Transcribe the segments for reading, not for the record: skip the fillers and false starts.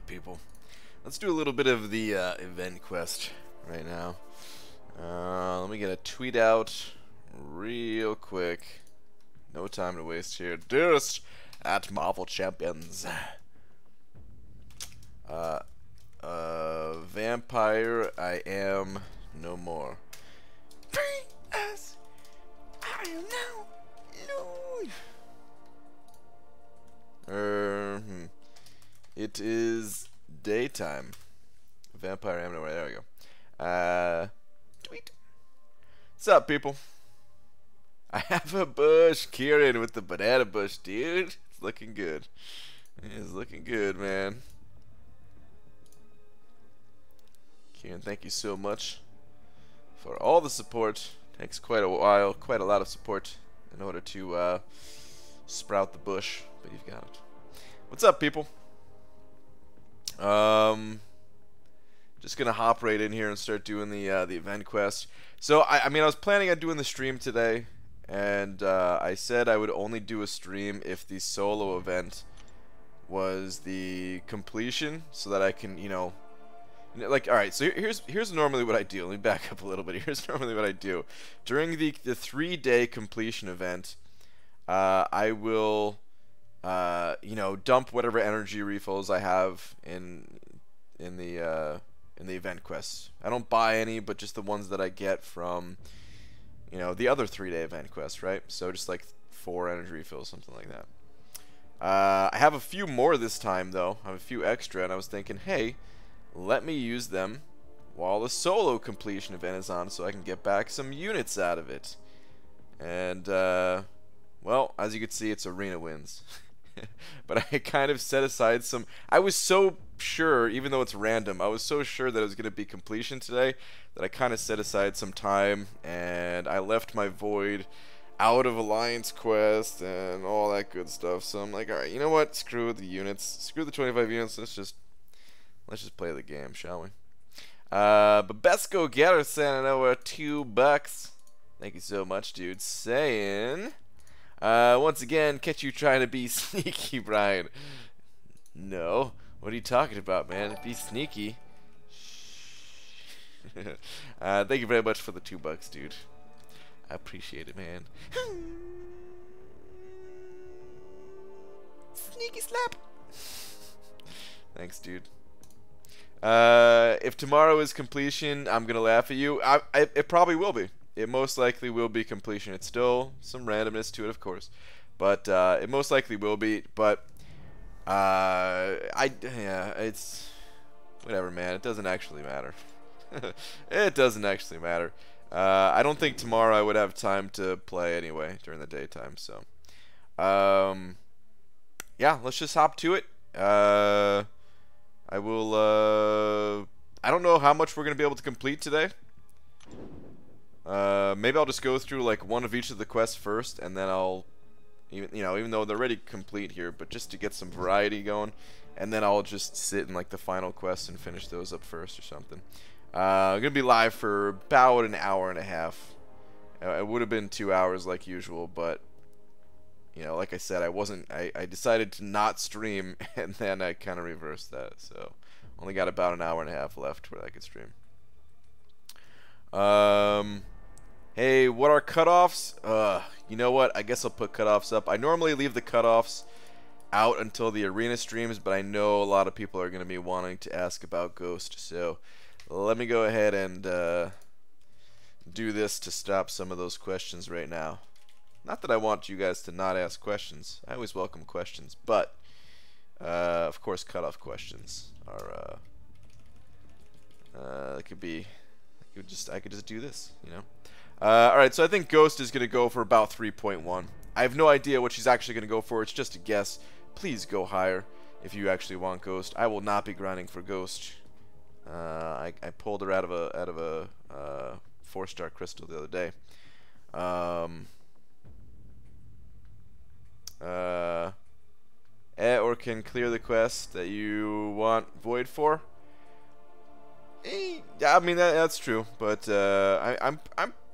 people. Let's do a little bit of the event quest right now. Let me get a tweet out real quick. No time to waste here. Dearest at Marvel Champions. Vampire, I am no more. Free as I am now. It is daytime. Vampire, I am no more. There we go. Tweet. What's up, people? I have a bush. Kieran with the banana bush, dude. It's looking good. It's looking good, man. Kieran, thank you so much for all the support. Takes quite a while, quite a lot of support in order to sprout the bush, but you've got it. What's up, people? Just gonna hop right in here and start doing the event quest. So I mean, I was planning on doing the stream today, and I said I would only do a stream if the solo event was the completion, so that I can, you know, like, all right. So here's normally what I do. Let me back up a little bit. Here's normally what I do during the 3-day completion event. I will, you know, dump whatever energy refills I have in the event quests. I don't buy any, but just the ones that I get from, you know, the other 3-day event quests, right? So just like 4 energy refills, something like that. I have a few more this time, though. I have a few extra, and I was thinking, hey, let me use them while the solo completion event is on, so I can get back some units out of it. And well, as you can see, it's arena wins. But I kind of set aside some. I was so sure, even though it's random, I was so sure that it was going to be completion today that I kind of set aside some time, and I left my void out of Alliance quest and all that good stuff. So I'm like, all right, you know what? Screw the units. Screw the 25 units. Let's just play the game, shall we? But best go getter sending over $2. Thank you so much, dude. Saying. Once again, catch you trying to be sneaky, Brian. No. What are you talking about, man? Be sneaky. Thank you very much for the $2, dude. I appreciate it, man. Sneaky slap. Thanks, dude. If tomorrow is completion, I'm gonna laugh at you. It probably will be. It most likely will be completion. It's still some randomness to it, of course, but it most likely will be. But yeah, it's whatever, man. It doesn't actually matter. It doesn't actually matter. I don't think tomorrow I would have time to play anyway during the daytime. So, yeah, let's just hop to it. I will. I don't know how much we're gonna be able to complete today. Maybe I'll just go through like one of each of the quests first, and then I'll, even though they're already complete here, but just to get some variety going, and then I'll just sit in like the final quests and finish those up first or something. I'm gonna be live for about an hour and a half. It would have been 2 hours like usual, but you know, like I said, I decided to not stream, and then I kind of reversed that. So only got about an hour and a half left where I could stream. Hey, what are cutoffs? You know what? I guess I'll put cutoffs up. I normally leave the cutoffs out until the arena streams, but I know a lot of people are going to be wanting to ask about Ghost, so let me go ahead and do this to stop some of those questions right now. Not that I want you guys to not ask questions. I always welcome questions, but of course, cutoff questions are it could be. I could just do this, you know. Alright, so I think Ghost is going to go for about 3.1. I have no idea what she's actually going to go for. It's just a guess. Please go higher if you actually want Ghost. I will not be grinding for Ghost. I pulled her out of a 4-star crystal the other day. Or can clear the quest that you want Void for. I mean that's true, but I'm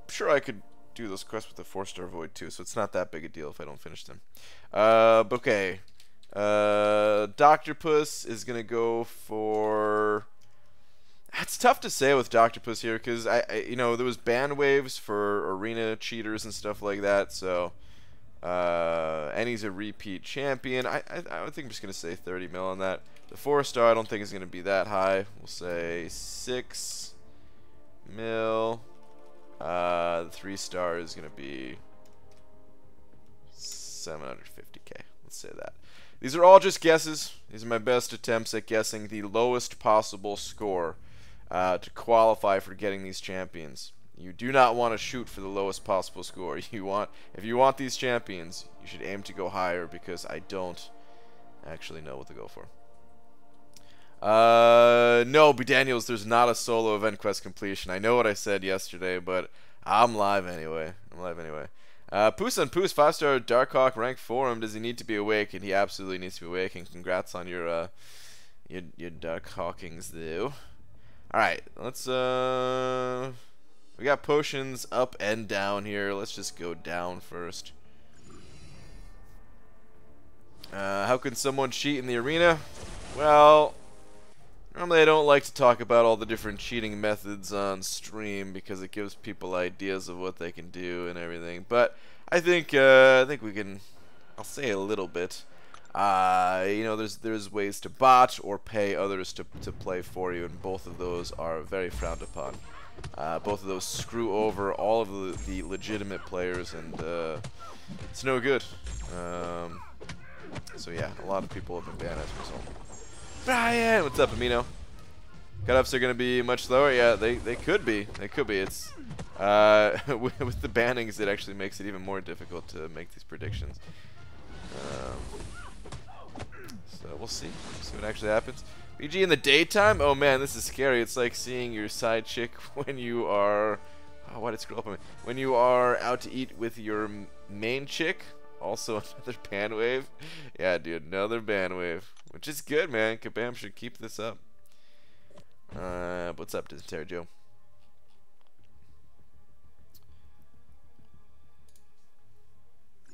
sure I could do those quests with a 4-star Void too, so it's not that big a deal if I don't finish them. Okay. Dr. Puss is gonna go for. It's tough to say with Dr. Puss here because you know, there was ban waves for arena cheaters and stuff like that. So, and he's a repeat champion. I think I'm just gonna say 30 mil on that. The 4-star I don't think is gonna be that high. We'll say 6 mil. The 3-star is gonna be 750k. Let's say that. These are all just guesses. These are my best attempts at guessing the lowest possible score to qualify for getting these champions. You do not want to shoot for the lowest possible score. If you want these champions, you should aim to go higher because I don't actually know what to go for. No, B. Daniels, there's not a solo event quest completion. I know what I said yesterday, but I'm live anyway. Poos on Poos, 5-star Darkhawk, rank 4 him. Does he need to be awakened? He absolutely needs to be awakened. Congrats on your Darkhawkings, though. Alright, let's, we got potions up and down here. Let's just go down first. How can someone cheat in the arena? Well, normally I don't like to talk about all the different cheating methods on stream because it gives people ideas of what they can do and everything. But I think we can. I'll say a little bit. You know, there's ways to bot or pay others to play for you, and both of those are very frowned upon. Both of those screw over all of the legitimate players, and it's no good. So yeah, a lot of people have been banned as a result. Brian, what's up, Amino? Cutoffs are gonna be much slower. Yeah, they could be. They could be. It's with the bannings, it actually makes it even more difficult to make these predictions. So we'll see. See what actually happens. BG in the daytime? Oh man, this is scary. It's like seeing your side chick when you are. Oh, why did it scroll up on me? When you are out to eat with your main chick. Also another ban wave. Yeah, dude, another ban wave. Which is good, man. Kabam should keep this up. What's up, Dysentery Joe?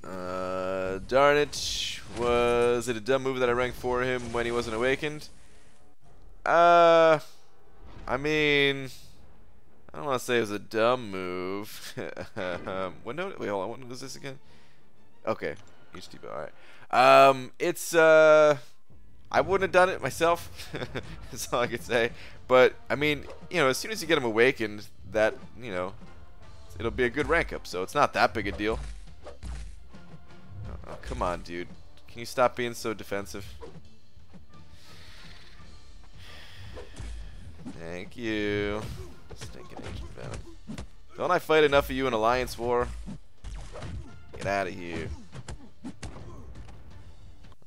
Darn it. Was it a dumb move that I ranked for him when he wasn't awakened? I mean, I don't want to say it was a dumb move. Wait, hold on. What was this again? Okay. HTB, alright. I wouldn't have done it myself. That's all I could say. But, I mean, you know, as soon as you get him awakened, that, you know, it'll be a good rank up. So it's not that big a deal. Oh, come on, dude. Can you stop being so defensive? Thank you. Stinking ancient venom. Don't I fight enough of you in Alliance War? Get out of here.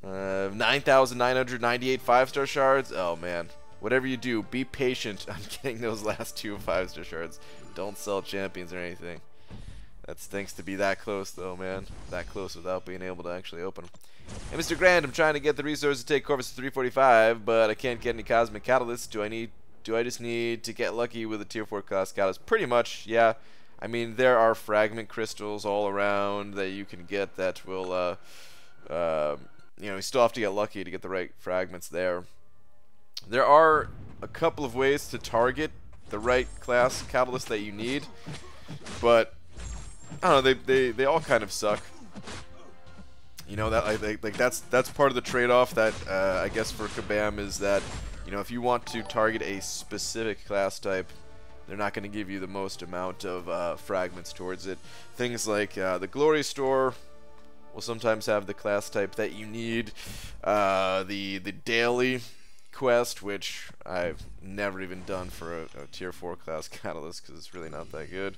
9,998 5-star shards. Oh man. Whatever you do, be patient on getting those last 2 5-star shards. Don't sell champions or anything. That stinks to be that close though, man. That close without being able to actually open them. Hey, Mr. Grand, I'm trying to get the resources to take Corvus to 345, but I can't get any Cosmic Catalysts. Do I just need to get lucky with a tier 4 class catalyst? Pretty much, yeah. I mean, there are fragment crystals all around that you can get that will, you know, you still have to get lucky to get the right fragments there. There are a couple of ways to target the right class catalyst that you need, but I don't know, they all kind of suck. You know, that like that's part of the trade-off that I guess for Kabam is that, you know, if you want to target a specific class type, they're not going to give you the most amount of fragments towards it. Things like the Glory Store will sometimes have the class type that you need. The daily quest, which I've never even done for a tier 4 class catalyst because it's really not that good.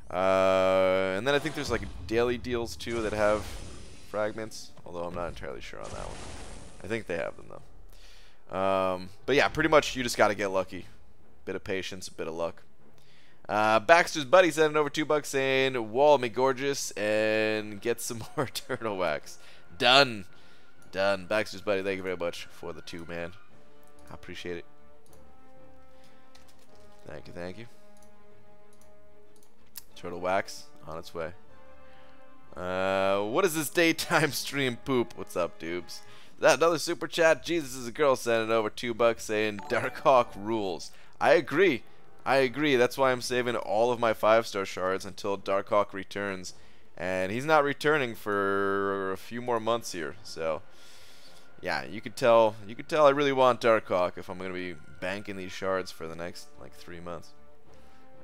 And then I think there's like daily deals too that have fragments, although I'm not entirely sure on that one. I think they have them though. But yeah, pretty much you just got to get lucky. Bit of patience, a bit of luck. Baxter's buddy sent over $2 saying, "Wall me gorgeous and get some more turtle wax." Done. Done. Baxter's buddy, thank you very much for the 2, man. I appreciate it. Thank you, thank you. Turtle wax on its way. What is this daytime stream poop? What's up, dubes? That another super chat. Jesus is a girl sending over $2 saying Darkhawk rules. I agree. I agree. That's why I'm saving all of my 5-star shards until Darkhawk returns, and he's not returning for a few more months here. So, yeah, you could tell. You could tell I really want Darkhawk if I'm gonna be banking these shards for the next like 3 months.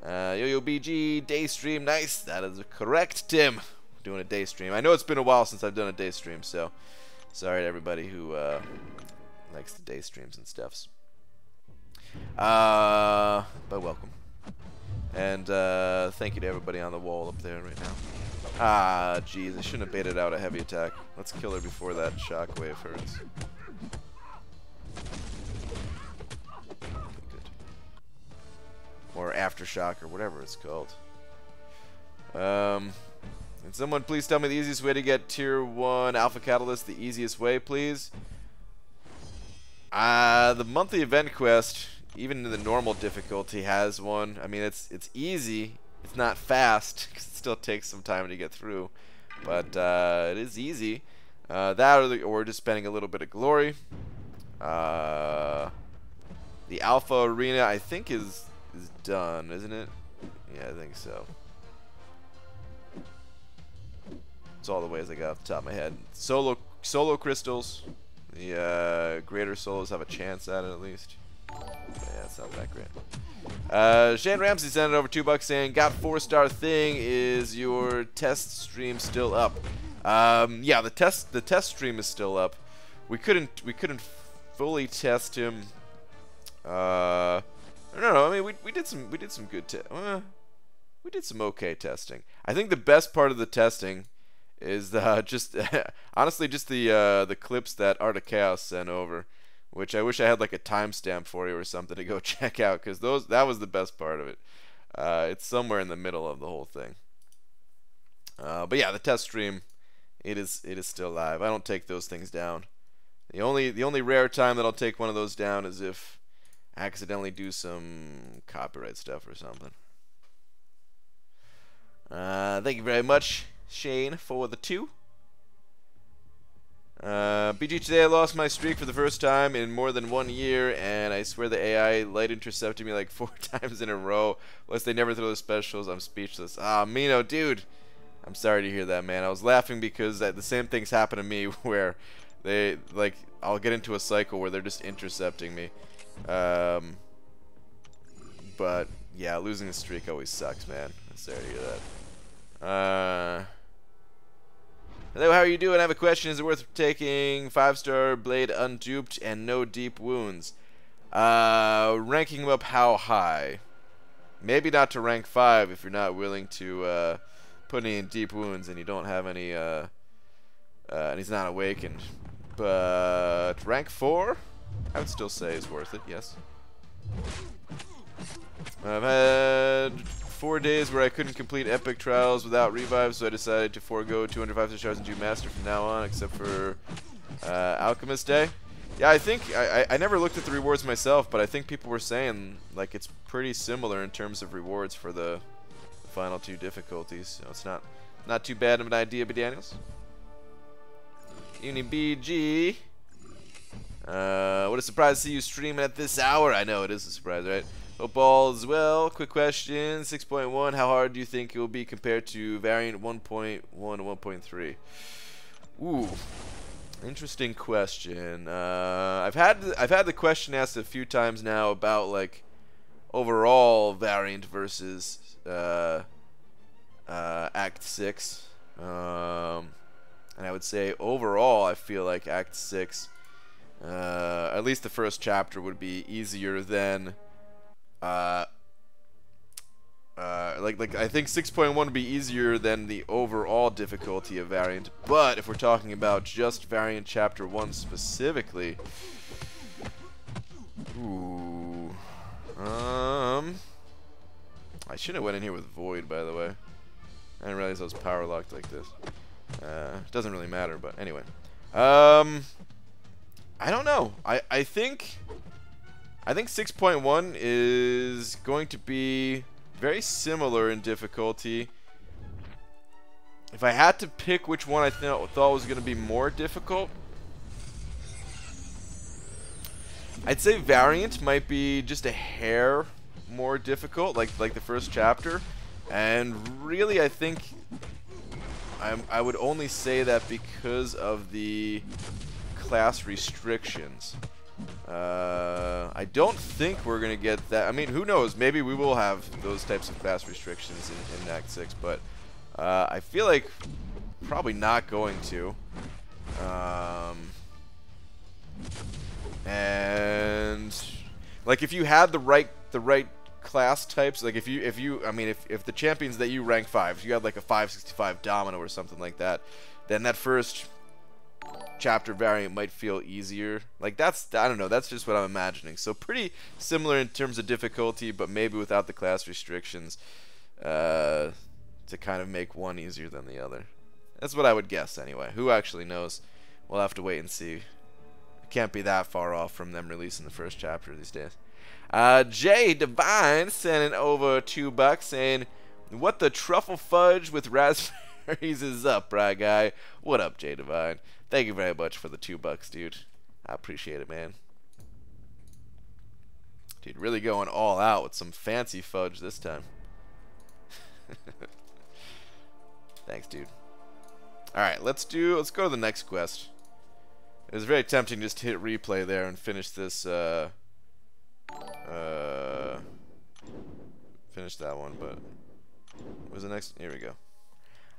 Yo BG day stream, nice. That is correct, Tim. Doing a day stream. I know it's been a while since I've done a day stream, so sorry to everybody who likes the day streams and stuffs. But welcome. And thank you to everybody on the wall up there right now. Ah, jeez, I shouldn't have baited out a heavy attack. Let's kill her before that shockwave hurts. Okay, good. Or aftershock or whatever it's called. Can someone please tell me the easiest way to get tier 1 Alpha Catalyst? The easiest way, please? The monthly event quest, even in the normal difficulty, has one. I mean, it's easy. It's not fast, 'cause it still takes some time to get through. But it is easy. That or just spending a little bit of glory. The Alpha Arena, I think, is done, isn't it? Yeah, I think so. That's all the ways I got off the top of my head. Solo crystals. The greater solos have a chance at it at least. Yeah, it's not that great. Shane Ramsey sent it over $2 saying, "Got 4-star thing. Is your test stream still up?" Yeah, the test stream is still up. We couldn't fully test him. No. I mean, we did some good we did some okay testing. I think the best part of the testing is just honestly just the clips that Art of Chaos sent over, which I wish I had like a timestamp for you or something to go check out, because that was the best part of it. It's somewhere in the middle of the whole thing. But yeah, the test stream, it is still live. I don't take those things down. The only rare time that I'll take one of those down is if I accidentally do some copyright stuff or something. Thank you very much, Shane, for the 2. BG, today I lost my streak for the first time in more than 1 year, and I swear the AI light intercepted me like 4 times in a row. Unless they never throw the specials, I'm speechless. Ah, Mino, dude, I'm sorry to hear that, man. I was laughing because the same things happen to me where they, like, I'll get into a cycle where they're just intercepting me. But yeah, losing the streak always sucks, man. I'm sorry to hear that. Hello, how are you doing? I have a question. Is it worth taking 5-star blade unduped and no deep wounds? Ranking them up how high? Maybe not to rank 5 if you're not willing to put any in deep wounds and you don't have any and he's not awakened. But rank 4, I would still say is worth it. Yes. I've had 4 days where I couldn't complete epic trials without revives, so I decided to forego 205 stars and do master from now on, except for Alchemist Day. Yeah, I think I never looked at the rewards myself, but I think people were saying like it's pretty similar in terms of rewards for the final 2 difficulties, so it's not too bad of an idea, B. Daniels. UniBG. What a surprise to see you streaming at this hour. I know it is a surprise, right? Hope all is well. Quick question, 6.1. How hard do you think it will be compared to variant 1.1 to 1.3? Ooh, interesting question. I've had the question asked a few times now about like overall variant versus Act 6. And I would say overall, I feel like Act 6, at least the first chapter, would be easier than. Like I think 6.1 would be easier than the overall difficulty of variant, but if we're talking about just variant chapter 1 specifically, ooh, I should have went in here with Void, by the way. I didn't realize I was power locked like this. Doesn't really matter, but anyway. I don't know. I think 6.1 is going to be very similar in difficulty. If I had to pick which one I thought was going to be more difficult, I'd say Variant might be just a hair more difficult, like the first chapter. And really, I think I would only say that because of the class restrictions. I don't think we're going to get that. I mean, who knows? Maybe we will have those types of class restrictions in Act 6, but I feel like probably not going to. And like if you had the right class types, like if the champions that you rank 5, if you had like a 565 Domino or something like that, then that first chapter variant might feel easier. Like I don't know, that's just what I'm imagining. So pretty similar in terms of difficulty, but maybe without the class restrictions to kind of make one easier than the other. That's what I would guess anyway. Who actually knows? We'll have to wait and see. It can't be that far off from them releasing the first chapter these days. Jay Divine sending over $2 saying, "What the truffle fudge with raspberries is up, right guy?" What up, Jay Divine? Thank you very much for the $2, dude. I appreciate it, man. Dude, really going all out with some fancy fudge this time. Thanks, dude. Alright, let's go to the next quest. It was very tempting just to hit replay there and finish this, finish that one, but what was the next? Here we go.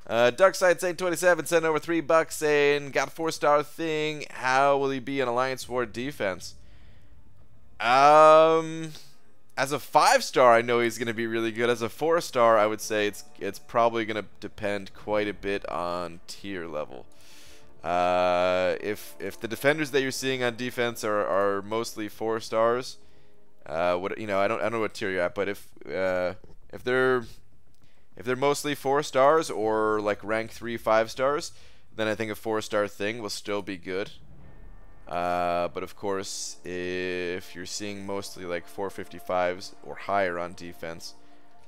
Darkside827 sent over $3 saying, "Got a 4-star thing. How will he be in Alliance War defense?" As a 5-star, I know he's going to be really good. As a 4-star, I would say it's probably going to depend quite a bit on tier level. If the defenders that you're seeing on defense are mostly 4-stars, I don't know what tier you're at, but if they're mostly 4-stars or like rank 3 5-stars, then I think a 4-star thing will still be good. But of course, if you're seeing mostly like 455s or higher on defense,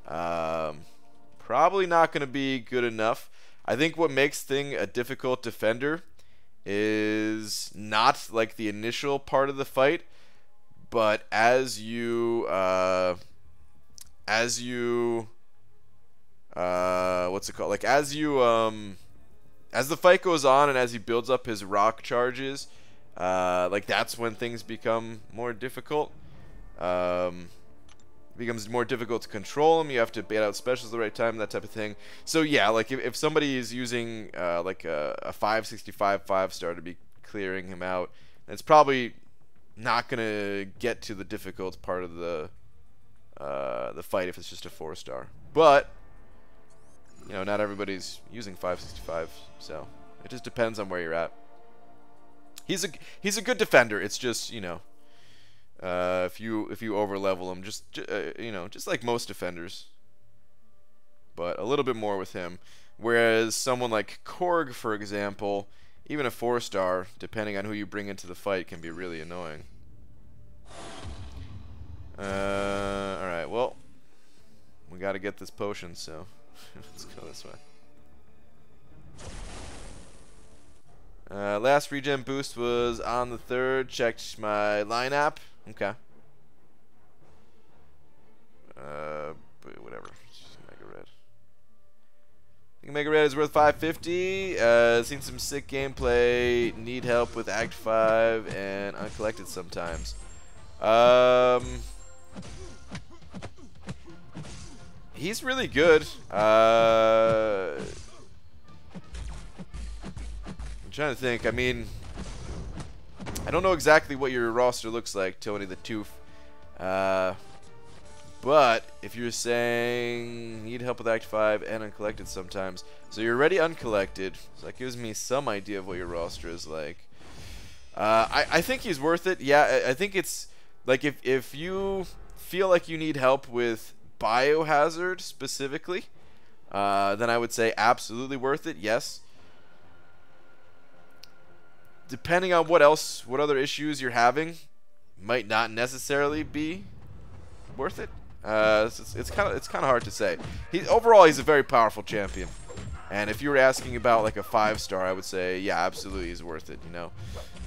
probably not going to be good enough. I think what makes Thing a difficult defender is not like the initial part of the fight, but as you what's it called? Like as the fight goes on and as he builds up his rock charges, like that's when things become more difficult. It becomes more difficult to control him. You have to bait out specials at the right time, that type of thing. So yeah, like if somebody is using like a 565 5-star to be clearing him out, it's probably not gonna get to the difficult part of the fight if it's just a 4-star. But not everybody's using 565, so it just depends on where you're at. He's a good defender. It's just if you over level him, just like most defenders, but a little bit more with him. Whereas someone like Korg, for example, even a 4-star, depending on who you bring into the fight, can be really annoying. All right, well, we got to get this potion, so let's go this way. Last regen boost was on the 3rd. Checked my lineup. Okay. But whatever. Mega Red. I think Mega Red is worth 550. Seen some sick gameplay. Need help with Act 5 and Uncollected sometimes. He's really good. I'm trying to think. I mean, I don't know exactly what your roster looks like, Tony the Tooth. But if you're saying need help with Act 5 and Uncollected sometimes, so you're already Uncollected, so that gives me some idea of what your roster is like. I think he's worth it. Yeah, I think it's like if you feel like you need help with Biohazard specifically, then I would say absolutely worth it. Yes. Depending on what other issues you're having, might not necessarily be worth it. It's kind of hard to say. Overall, he's a very powerful champion, and if you were asking about like a 5-star, I would say yeah, absolutely, he's worth it.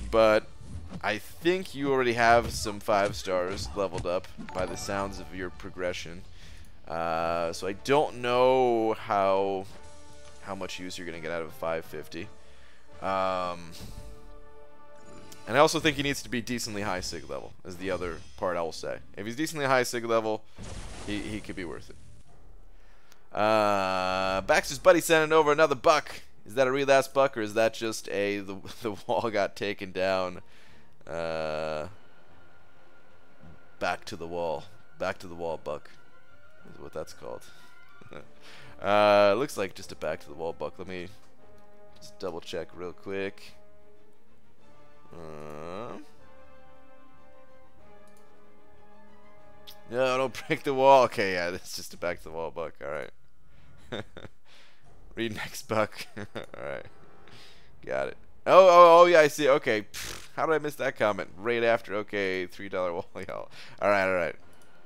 But I think you already have some 5 stars leveled up by the sounds of your progression. So I don't know how much use you're going to get out of a 550. And I also think he needs to be decently high sig level, is the other part I will say. If he's decently high sig level, he could be worth it. Baxter's buddy sending over another buck. Is that a real ass buck, or is that just the wall got taken down? Back to the wall buck is what that's called. Looks like just a back to the wall buck. Let me just double check real quick. No, don't break the wall. Okay, yeah, that's just a back to the wall buck. Alright. Read next buck. Alright. Got it. Oh, yeah, I see. Okay. Pfft, how did I miss that comment? Right after. Okay, $3 wall, y'all. Alright.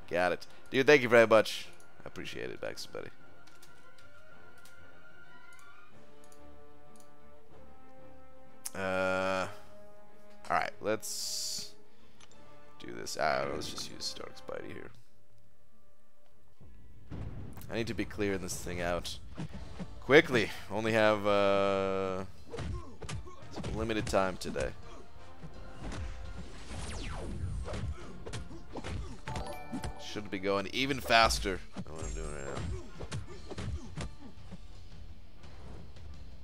Got it. Dude, thank you very much. I appreciate it, Baxter buddy. Alright, let's do this. Let's just use Stark Spidey here. I need to be clearing this thing out quickly. Only have some limited time today. Should be going even faster than what I'm doing right now.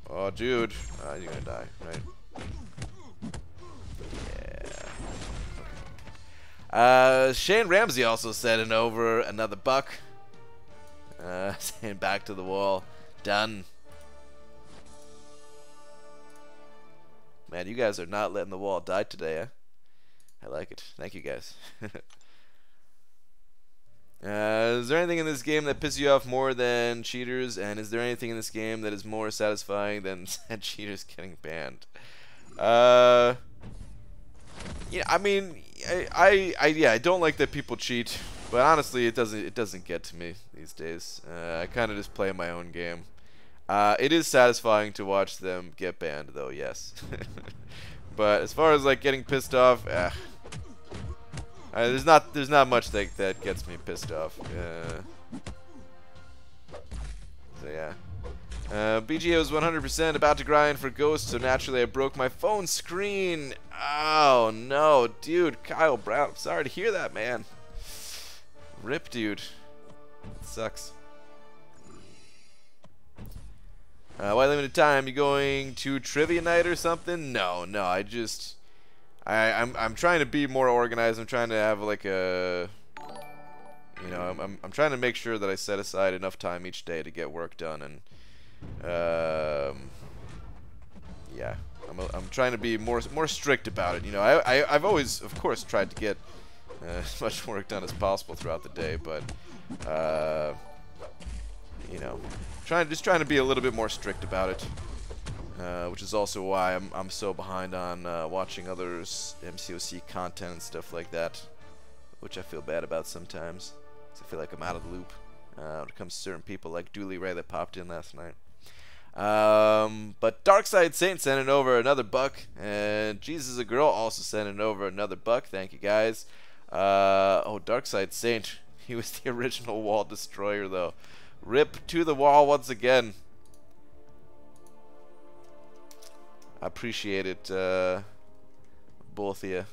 Oh, dude. You're gonna die, right? Yeah. Shane Ramsey also sending over another buck. Saying back to the wall. Done. Man, you guys are not letting the wall die today, eh? I like it. Thank you, guys. Is there anything in this game that pisses you off more than cheaters? And is there anything in this game that is more satisfying than cheaters getting banned? Yeah, I mean, I don't like that people cheat, but honestly, it doesn't get to me these days. I kind of just play my own game. It is satisfying to watch them get banned, though. Yes, but as far as like getting pissed off, there's not much that gets me pissed off. So yeah. BGA was 100% about to grind for Ghost, so naturally I broke my phone screen. Oh no, dude, Kyle Brown. I'm sorry to hear that, man. Rip, dude. It sucks. Why limited time? You going to trivia night or something? No. I'm trying to be more organized. I'm trying to have like a, you know, I'm trying to make sure that I set aside enough time each day to get work done, and yeah, I'm trying to be more strict about it. You know, I've always, of course, tried to get as much work done as possible throughout the day, but you know, just trying to be a little bit more strict about it. Which is also why I'm so behind on watching others' MCOC content and stuff like that, which I feel bad about sometimes, 'cause I feel like I'm out of the loop when it comes to certain people like Dooley Ray that popped in last night. But Darkside Saint sending over another buck, and Jesus is a Girl also sending over another buck. Thank you, guys. Oh, Darkside Saint, he was the original wall destroyer, though. Rip to the wall once again. I appreciate it, both of you.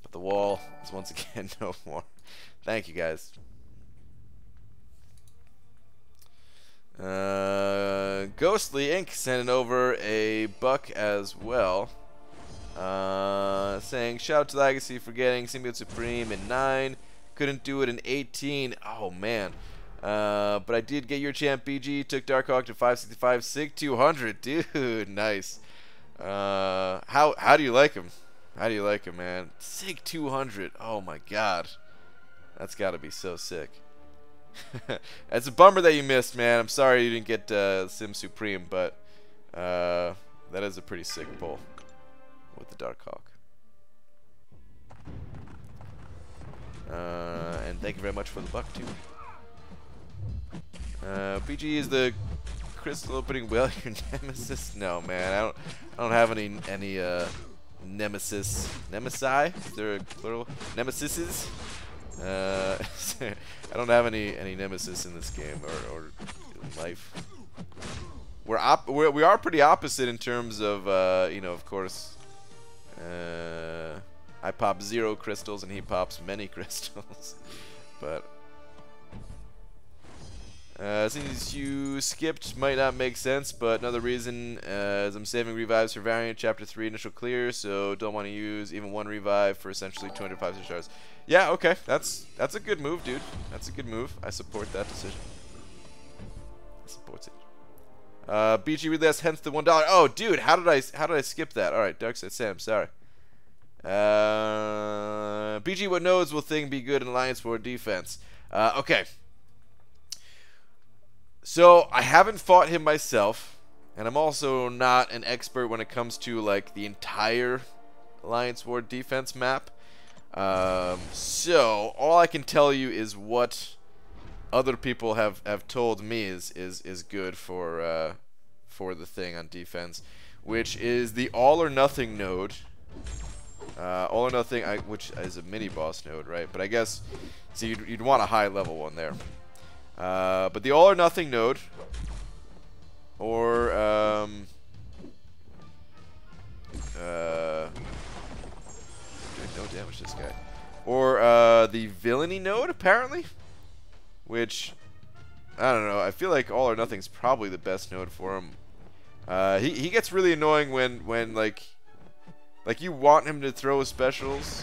But the wall is once again no more. Thank you, guys. Ghostly Inc. sending over a buck as well. Saying, shout out to Legacy for getting Symbiote Supreme in 9. Couldn't do it in 18. Oh, man. But I did get your champ BG, took Darkhawk to 565, Sig 200, dude, nice. How do you like him? How do you like him, man? Sig 200, oh my god. That's gotta be so sick. It's a bummer that you missed, man. I'm sorry you didn't get Sim Supreme, but that is a pretty sick pull with the Darkhawk. And thank you very much for the buck, too. BG is the crystal opening well your nemesis? No, man. I don't have any nemesis. Nemesi? Is there a plural? Nemesises? I don't have any nemesis in this game or in life. We are pretty opposite in terms of you know, of course. I pop 0 crystals and he pops many crystals, but since you skipped might not make sense, but another reason is I'm saving revives for variant chapter 3 initial clear, so don't want to use even 1 revive for essentially 205 stars. Yeah, okay, that's a good move, dude. That's a good move. I support that decision. I support it. BG Relast, hence the $1. Oh, dude, how did I skip that? All right, Darkside Sam, sorry. BG, what nodes will thing be good in Alliance War defense? Okay. So I haven't fought him myself, and I'm also not an expert when it comes to like the entire Alliance War defense map. So all I can tell you is what other people have told me is good for the thing on defense, which is the all or nothing node. All or nothing, which is a mini boss node, right? But I guess so you'd want a high level one there. But the all or nothing node, or doing no damage to this guy, or the villainy node apparently, which I don't know. I feel like all or nothing's probably the best node for him. He gets really annoying when like you want him to throw specials.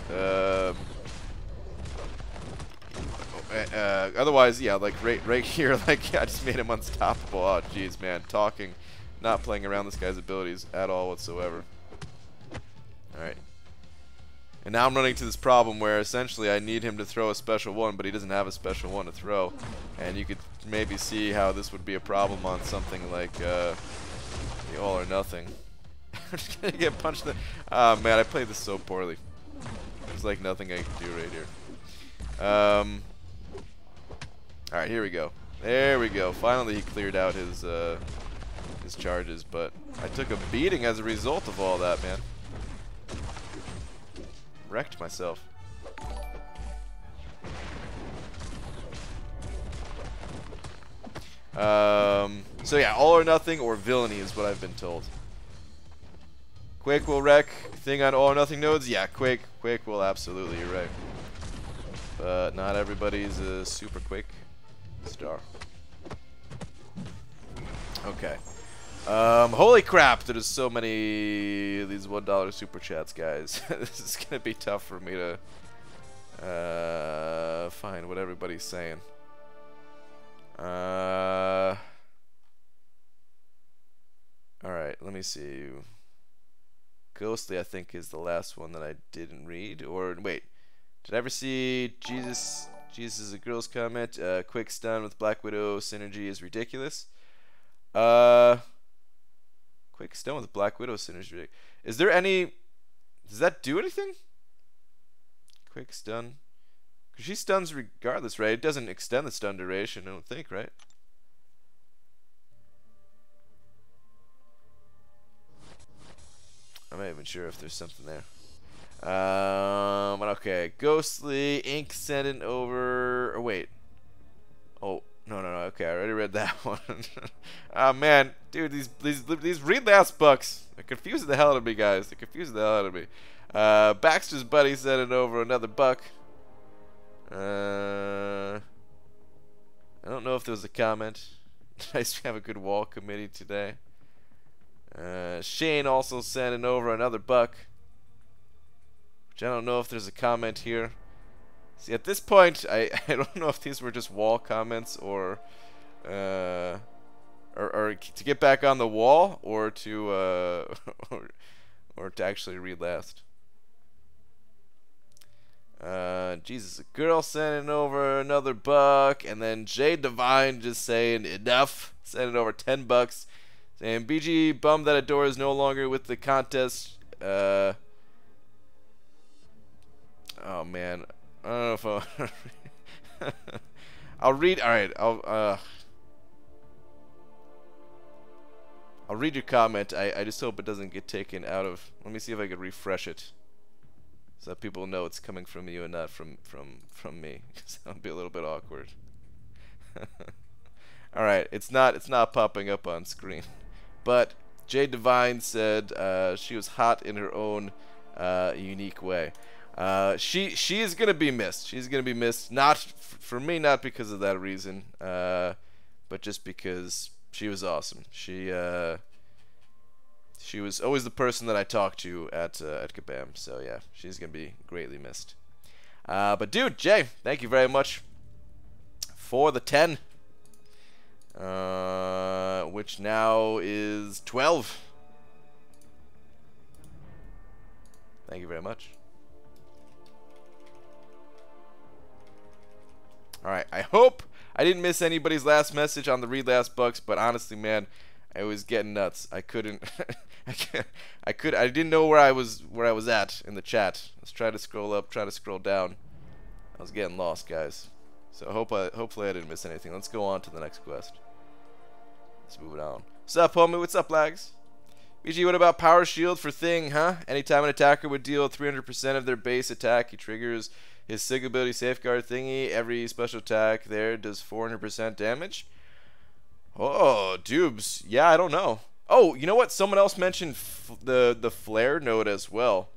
Otherwise, yeah, like right here, like I just made him unstoppable. Oh, jeez, man, not playing around this guy's abilities at all whatsoever. All right, and now I'm running into this problem where essentially I need him to throw a special one, but he doesn't have a special one to throw, and you could maybe see how this would be a problem on something like the all or nothing. I'm just gonna get punched. Oh man, I played this so poorly. There's like nothing I can do right here. Alright, here we go. There we go. Finally he cleared out his charges, but I took a beating as a result of all that, man. Wrecked myself. So yeah, all or nothing or villainy is what I've been told. Quake will wreck thing on all or nothing nodes? Yeah, Quake will absolutely, you're right. But not everybody's a super Quake star. Okay. Holy crap, there's so many of these $1 super chats, guys. This is gonna be tough for me to find what everybody's saying. Alright, let me see. Ghostly, I think, is the last one that I didn't read. Or, wait. Did I ever see Jesus is a girl's comment? Quick stun with Black Widow synergy is ridiculous. Quick stun with Black Widow synergy. Is there any... Does that do anything? Quick stun. Because she stuns regardless, right? It doesn't extend the stun duration, I don't think, right? I'm not even sure if there's something there. Okay. Ghostly, Ink sending over... Or wait. Oh, no. Okay, I already read that one. Oh, man. Dude, these read last bucks. They're confusing the hell out of me, guys. They're confusing the hell out of me. Baxter's buddy sending over another buck. I don't know if there was a comment. Nice to have a good wall committee today. Shane also sending over another buck. Which I don't know if there's a comment here. See, at this point, I don't know if these were just wall comments or to get back on the wall or to or to actually read last. Jesus, a girl sending over another buck, and then Jay Divine just saying enough, sending over 10 bucks, saying BG bummed that Adora is no longer with the contest. Oh man, I don't know if I'll read. All right, I'll read your comment. I just hope it doesn't get taken out of. Let me see if I can refresh it, so that people know it's coming from you and not from me. Because that'll be a little bit awkward. All right, it's not popping up on screen, but Jade Divine said she was hot in her own unique way. She is gonna be missed. She's gonna be missed. Not for me, not because of that reason, but just because she was awesome. She was always the person that I talked to at Kabam. So yeah, she's gonna be greatly missed. But dude, Jay, thank you very much for the 10, which now is 12. Thank you very much. Alright, I hope I didn't miss anybody's last message on the Read Last Bucks, but honestly, man, I was getting nuts. I couldn't I didn't know where I was at in the chat. I was trying to scroll up, trying to scroll down. I was getting lost, guys. So hopefully I didn't miss anything. Let's go on to the next quest. Let's move it on. What's up, homie? What's up, lags? BG, what about Power Shield for Thing, huh? Anytime an attacker would deal 300% of their base attack, he triggers his Sig ability Safeguard thingy. Every special attack there does 400% damage. Oh, dubes. Yeah, I don't know. Oh, you know what? Someone else mentioned the Flare node as well.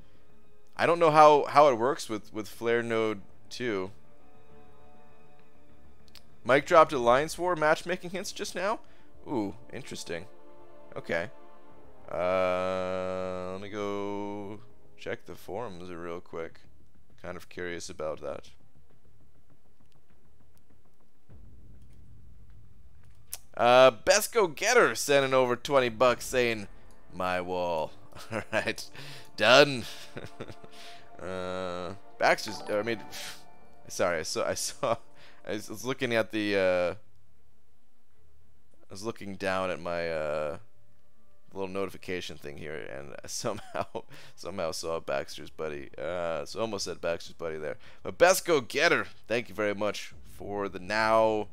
I don't know how it works with Flare node 2. Mike dropped Alliance War matchmaking hints just now? Ooh, interesting. Okay. Let me go check the forums real quick. Kind of curious about that. Best Go Getter sending over 20 bucks saying my wall. Alright. Done. Baxter's, I mean, sorry, I was looking at the I was looking down at my little notification thing here, and somehow saw Baxter's buddy. So almost said Baxter's buddy there. But Best Go Getter, thank you very much for the now.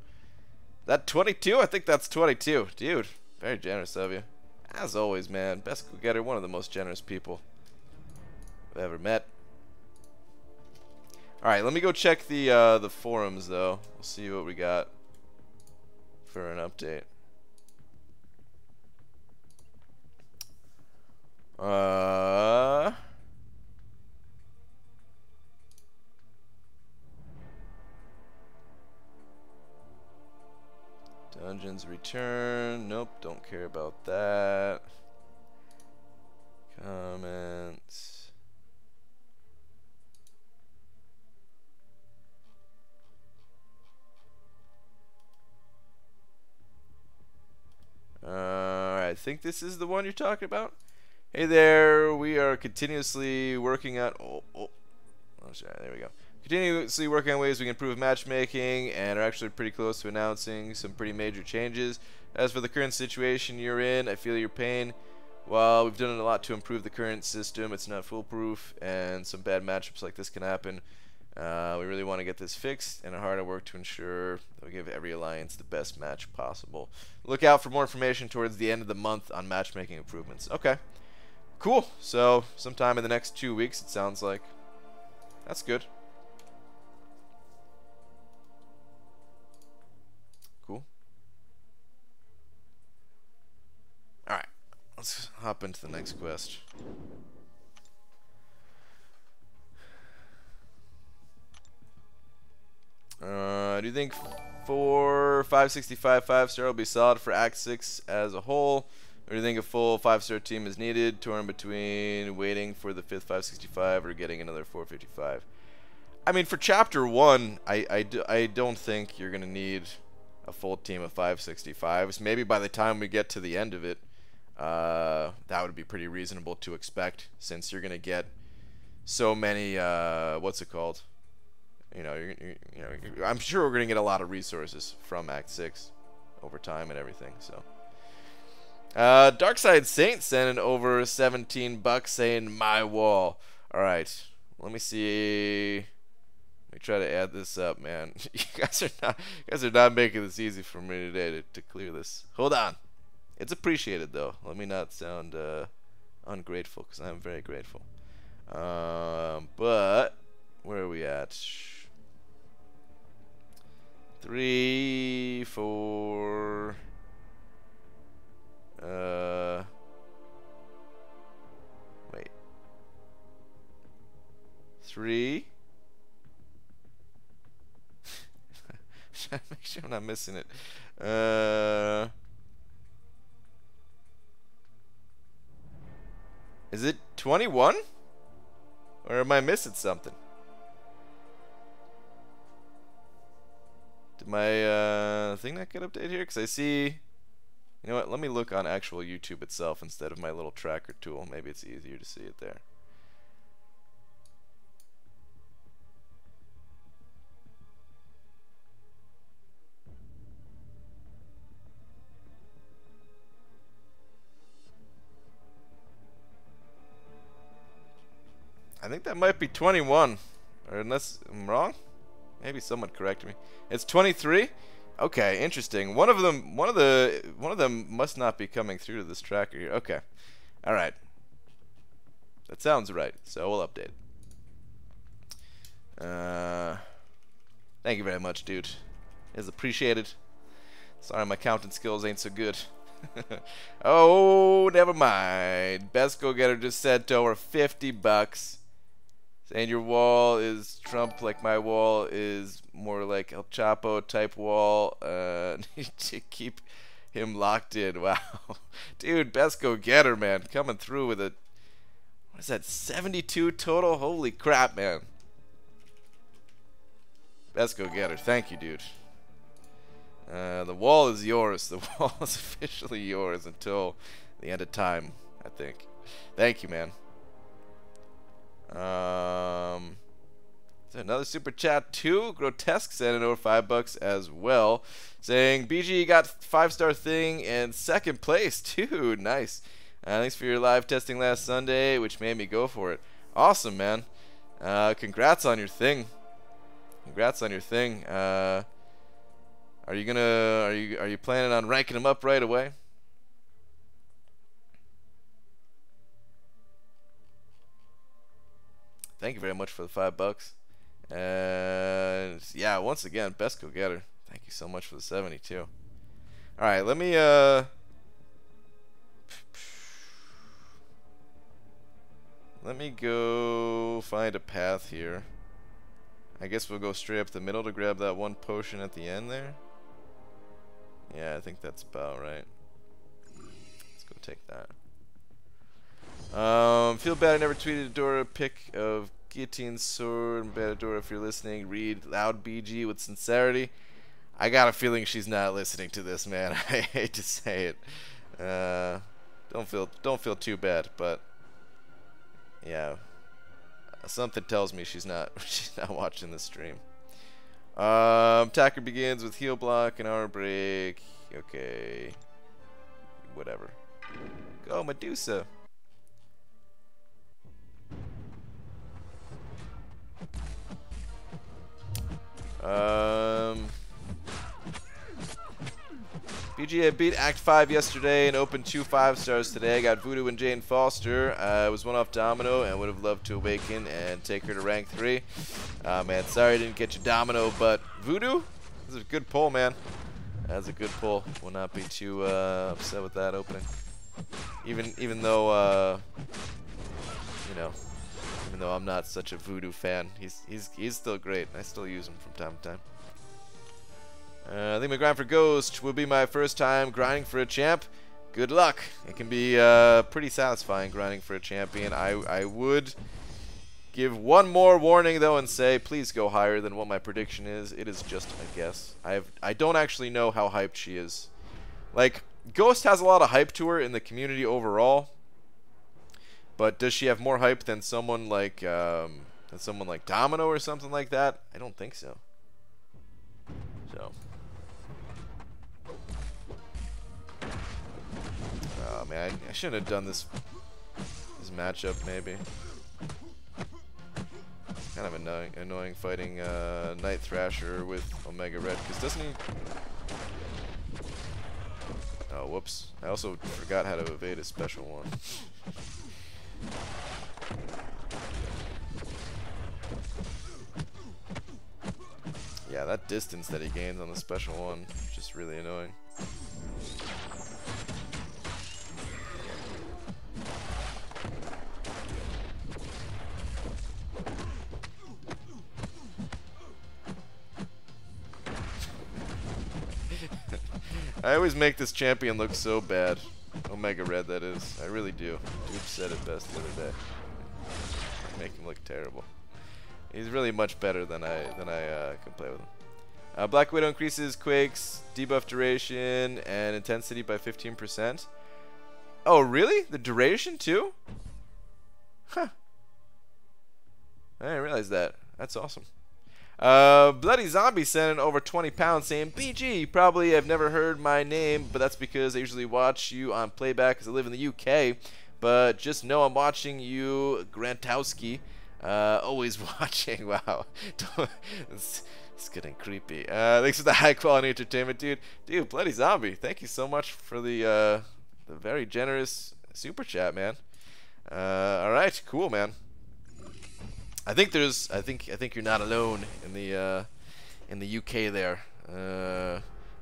That 22? I think that's 22. Dude, very generous of you. As always, man. Best Go Getter, one of the most generous people I've ever met. Alright, let me go check the forums, though. We'll see what we got for an update. Dungeons return. Nope, don't care about that. Comments. I think this is the one you're talking about. Hey there, we are continuously working on. Sorry, there we go. Continuously working on ways we can improve matchmaking, and are actually pretty close to announcing some pretty major changes. As for the current situation you're in, I feel your pain. While we've done a lot to improve the current system, it's not foolproof, and some bad matchups like this can happen. We really want to get this fixed, and are hard at work to ensure that we give every alliance the best match possible. Look out for more information towards the end of the month on matchmaking improvements. Okay. Cool. So, sometime in the next 2 weeks, it sounds like. That's good. Cool. Alright. Let's hop into the next quest. Do you think 565 5-star will be solid for Act 6 as a whole? Or do you think a full 5-star team is needed, torn between waiting for the 5th 565 or getting another 455? I mean, for Chapter 1, I don't think you're going to need a full team of 565s. Maybe by the time we get to the end of it, that would be pretty reasonable to expect, since you're going to get so many, what's it called? You know, I'm sure we're going to get a lot of resources from Act 6 over time and everything, so. Darkside Saint sending over 17 bucks saying my wall. Alright, let me see. Let me try to add this up, man. You guys are not making this easy for me today to clear this. Hold on. It's appreciated, though. Let me not sound ungrateful, because I'm very grateful. But where are we at? 3, 4. Wait. 3. Trying to make sure I'm not missing it. Is it 21? Or am I missing something? Did my thing not get updated here? Because I see... You know what? Let me look on actual YouTube itself instead of my little tracker tool. Maybe it's easier to see it there. I think that might be 21, or unless I'm wrong, maybe someone corrected me. It's 23. Okay, interesting. One of them must not be coming through to this tracker here. Okay, all right. That sounds right. So we'll update. Thank you very much, dude. It's appreciated. Sorry, my counting skills ain't so good. Oh, never mind. Best go-getter just sent over $50. Saying your wall is Trump like my wall is more like El Chapo type wall. Need to keep him locked in. Wow. Dude, best go-getter, man. Coming through with a... What is that, 72 total? Holy crap, man. Best go-getter. Thank you, dude. The wall is yours. The wall is officially yours until the end of time, I think. Thank you, man. Another super chat too. Grotesque sent in over $5 as well, saying BG got 5-star thing and second place. Dude, nice. Thanks for your live testing last Sunday, which made me go for it. Awesome, man. Congrats on your thing. Congrats on your thing. Are you planning on ranking them up right away? Thank you very much for the $5. And yeah, once again, best go-getter. Thank you so much for the 72. All right, let me go find a path here. I guess we'll go straight up the middle to grab that one potion at the end there. Yeah, I think that's about right. Let's go take that. Feel bad I never tweeted Dora a pic of guillotine sword. And bad Dora, if you're listening, read loud BG with sincerity. I got a feeling she's not listening to this, man. I hate to say it. Don't feel too bad, but yeah, something tells me she's not watching the stream. Attacker begins with heal block, an hour break. Okay, whatever. Go Medusa. BG, I beat Act 5 yesterday and opened 2 5-stars today. I got Voodoo and Jane Foster. I was one off Domino and would have loved to awaken and take her to rank 3. Man, sorry I didn't get you Domino, but Voodoo? This is a good pull, man. That's a good pull. Will not be too upset with that opening. Even though, you know, even though I'm not such a Voodoo fan, he's still great. I still use him from time to time. I think my grind for Ghost will be my first time grinding for a champ. Good luck. It can be pretty satisfying grinding for a champion. I would give one more warning though and say please go higher than what my prediction is. It is just a guess. I don't actually know how hyped she is. Like, Ghost has a lot of hype to her in the community overall, but does she have more hype than someone like Domino or something like that? I don't think so. So, oh man, I shouldn't have done this matchup maybe. Kind of annoying fighting Night Thrasher with Omega Red, because doesn't he? Oh Oh, whoops. I also forgot how to evade a special one. Yeah, that distance that he gains on the special one is just really annoying. I always make this champion look so bad. Omega Red, that is. I really do. Dude said it best the other day. Make him look terrible. He's really much better than I can play with him. Black Widow increases Quake's debuff duration and intensity by 15%. Oh, really? The duration too? Huh. I didn't realize that. That's awesome. Bloody Zombie sent in over 20 pounds saying, BG, probably have never heard my name, but that's because I usually watch you on playback because I live in the UK. But just know I'm watching you, Grantowski. Always watching. Wow. It's getting creepy. Thanks for the high quality entertainment, dude. Dude, Bloody Zombie, thank you so much for the very generous super chat, man. Alright, cool, man. I think you're not alone in the UK there.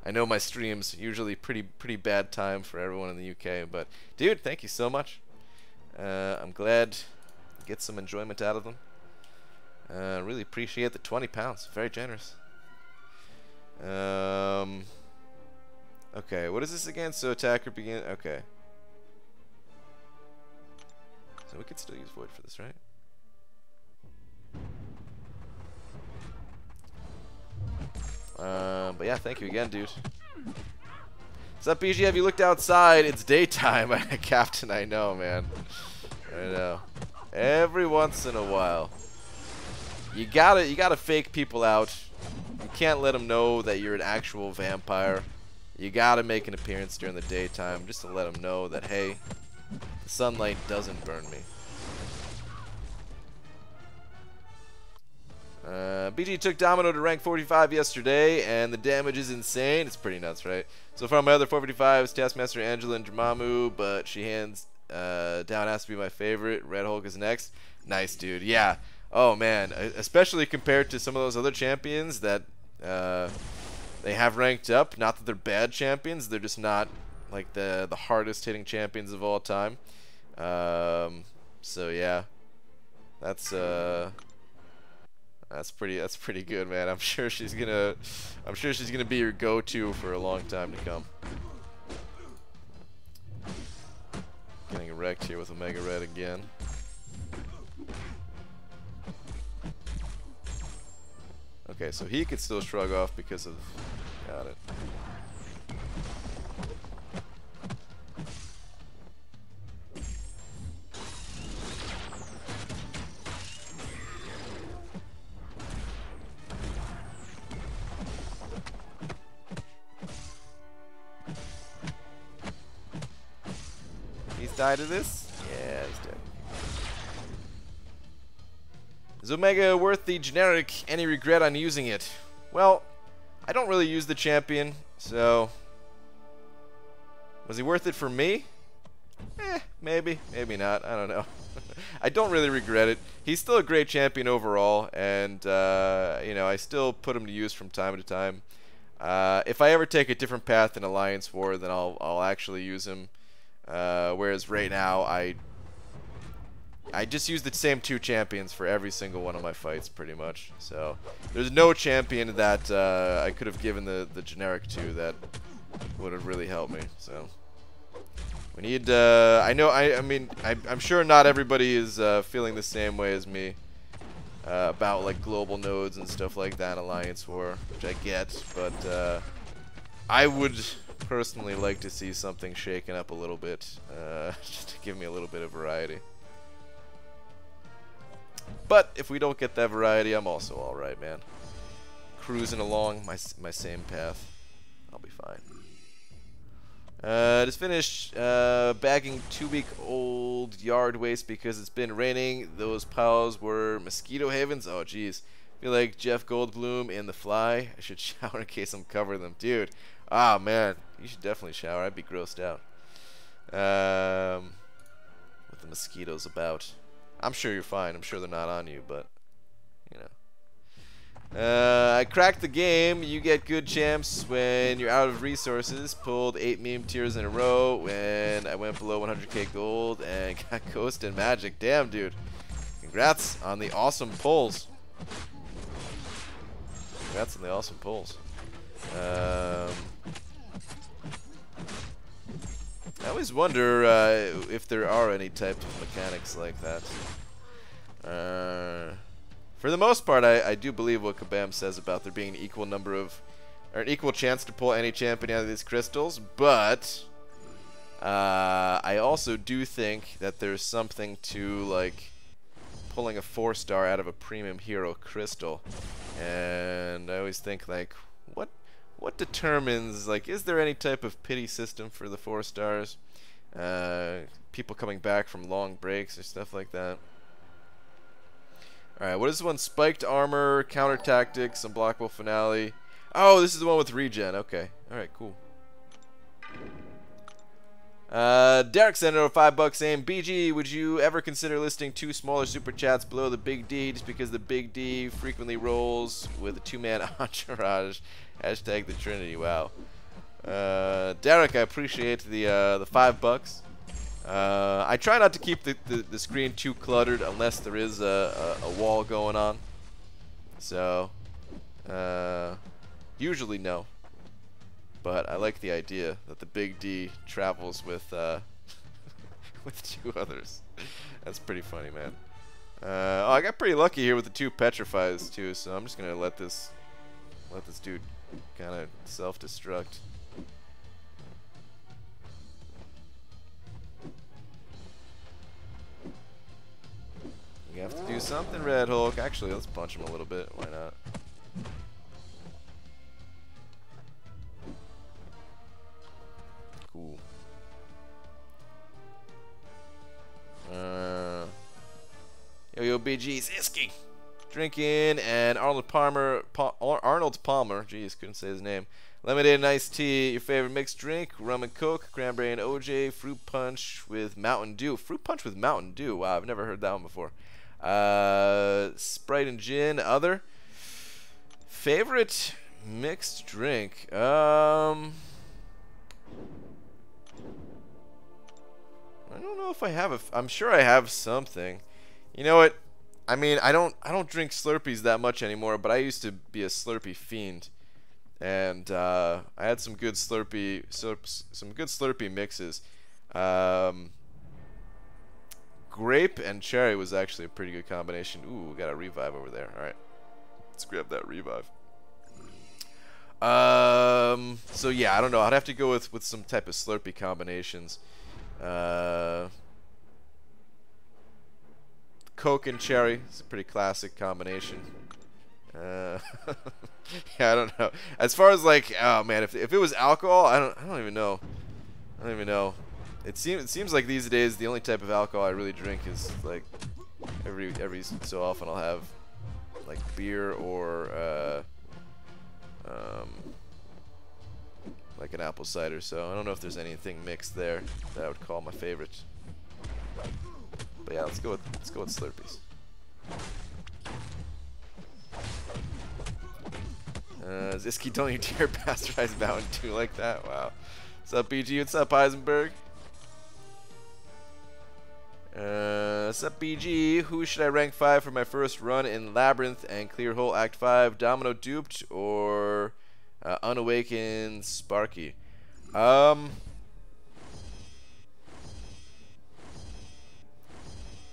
I know my streams usually pretty bad time for everyone in the UK, but dude, thank you so much. I'm glad you get some enjoyment out of them. Really appreciate the 20 pounds. Very generous. Okay, what is this again? So attacker begin. Okay. So we could still use Void for this, right? But yeah, thank you again, dude. What's up, BG? Have you looked outside? It's daytime. Captain, I know, man. I know. Every once in a while, you gotta fake people out. You can't let them know that you're an actual vampire. You gotta make an appearance during the daytime just to let them know that, hey, the sunlight doesn't burn me. BG took Domino to rank 45 yesterday, and the damage is insane. It's pretty nuts, right? So far, my other 455s, Taskmaster, Angela, and Jamamu, but she hands down has to be my favorite. Red Hulk is next. Nice, dude. Yeah. Oh, man. Especially compared to some of those other champions that they have ranked up. Not that they're bad champions. They're just not, like, the hardest hitting champions of all time. So, yeah. That's pretty good, man. I'm sure she's gonna be your go-to for a long time to come. Getting wrecked here with Omega Red again. Okay, so he could still shrug off because of. Got it. Die to this? Yeah, he's dead. Is Omega worth the generic? Any regret on using it? Well, I don't really use the champion, so was he worth it for me? Maybe, maybe not. I don't know. I don't really regret it. He's still a great champion overall, and you know, I still put him to use from time to time. If I ever take a different path in Alliance War, then I'll actually use him. Whereas right now I just use the same two champions for every single one of my fights, pretty much. So there's no champion that I could have given the generic to that would have really helped me. So we need. I'm sure not everybody is feeling the same way as me about like global nodes and stuff like that in Alliance War, which I get, but I would personally like to see something shaken up a little bit, just to give me a little bit of variety. But if we don't get that variety, I'm also alright, man. Cruising along my same path, I'll be fine. Just finished bagging 2-week-old yard waste because it's been raining. Those piles were mosquito havens. Oh, jeez. Feel like Jeff Goldblum in The Fly. I should shower in case I'm covering them, dude. Ah, man. You should definitely shower. I'd be grossed out. With the mosquitoes about. I'm sure you're fine. I'm sure they're not on you, but, you know. I cracked the game. You get good champs when you're out of resources. Pulled 8 meme tiers in a row when I went below 100k gold and got ghost and magic. Damn, dude. Congrats on the awesome pulls. Congrats on the awesome pulls. I always wonder if there are any types of mechanics like that. For the most part, I do believe what Kabam says about there being an equal number of, or an equal chance to pull any champion out of these crystals, but I also do think that there's something to, like, pulling a 4-star out of a premium hero crystal. And I always think, like, what determines, like, is there any type of pity system for the 4 stars? People coming back from long breaks or stuff like that. Alright, what is this one? Spiked armor, counter tactics, unblockable finale. Oh, this is the one with regen. Okay. Alright, cool. Derek sent over $5 saying, BG, would you ever consider listing 2 smaller super chats below the Big D just because the Big D frequently rolls with a 2-man entourage? Hashtag the Trinity. Wow. Derek, I appreciate the $5. I try not to keep the screen too cluttered unless there is a wall going on. So, usually no. But I like the idea that the Big D travels with with 2 others. That's pretty funny, man. Oh, I got pretty lucky here with the 2 petrifies too, so I'm just gonna let this dude kind of self-destruct. You have to do something, Red Hulk. Actually, let's punch him a little bit. Why not? Cool. Yo, BG's Iski. Drinking, and Arnold Palmer, jeez, couldn't say his name. Lemonade and iced tea, your favorite mixed drink, rum and coke, cranberry and OJ, fruit punch with Mountain Dew. Fruit punch with Mountain Dew, wow, I've never heard that one before. Sprite and gin, other. Favorite mixed drink, I don't know if I have I'm sure I have something. You know what? I mean, I don't drink Slurpees that much anymore, but I used to be a Slurpee fiend, and I had some good Slurpee mixes. Grape and cherry was actually a pretty good combination. Ooh, we got a revive over there. All right, let's grab that revive. So yeah, I don't know. I'd have to go with some type of Slurpee combinations. Coke and cherry is a pretty classic combination. Yeah, I don't know. As far as, like, oh man, if it was alcohol, I don't even know. I don't even know. It seems like these days the only type of alcohol I really drink is, like, every so often I'll have, like, beer or like an apple cider. So I don't know if there's anything mixed there that I would call my favorite. But yeah, let's go with Slurpees. Ziski, don't you dare pasteurize Mountain Dew like that. Wow. What's up, BG? What's up, Heisenberg? What's up, BG? Who should I rank 5 for my first run in Labyrinth and Clear Hole Act 5? Domino Duped or Unawakened Sparky?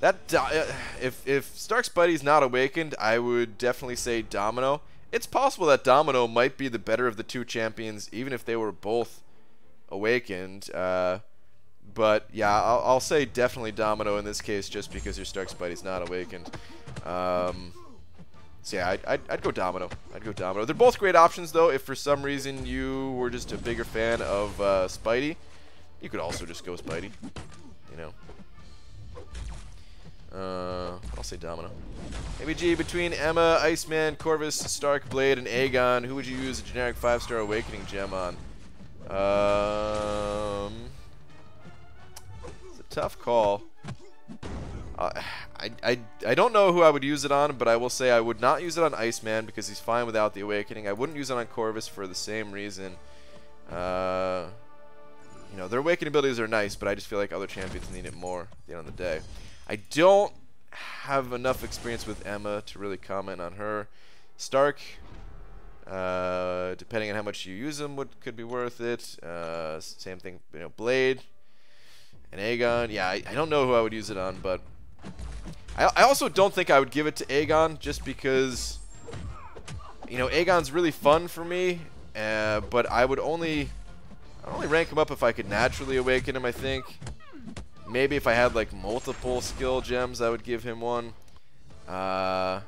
If Stark Spidey's not awakened, I would definitely say Domino. It's possible that Domino might be the better of the 2 champions, even if they were both awakened. But yeah, I'll say definitely Domino in this case, just because your Stark Spidey's not awakened. So yeah, I'd go Domino. I'd go Domino. They're both great options, though. If for some reason you were just a bigger fan of Spidey, you could also just go Spidey. You know. I'll say Domino. ABG, between Emma, Iceman, Corvus, Stark, Blade, and Aegon, who would you use a generic 5-star Awakening gem on? It's a tough call. I don't know who I would use it on, but I will say I would not use it on Iceman because he's fine without the Awakening. I wouldn't use it on Corvus for the same reason. You know, their Awakening abilities are nice, but I just feel like other champions need it more at the end of the day. I don't have enough experience with Emma to really comment on her. Stark, depending on how much you use him, could be worth it. Same thing, you know, Blade and Aegon. Yeah, I don't know who I would use it on, but I also don't think I would give it to Aegon just because, you know, Aegon's really fun for me, but I'd only rank him up if I could naturally awaken him, I think. Maybe if I had like multiple skill gems, I would give him one. Yeah,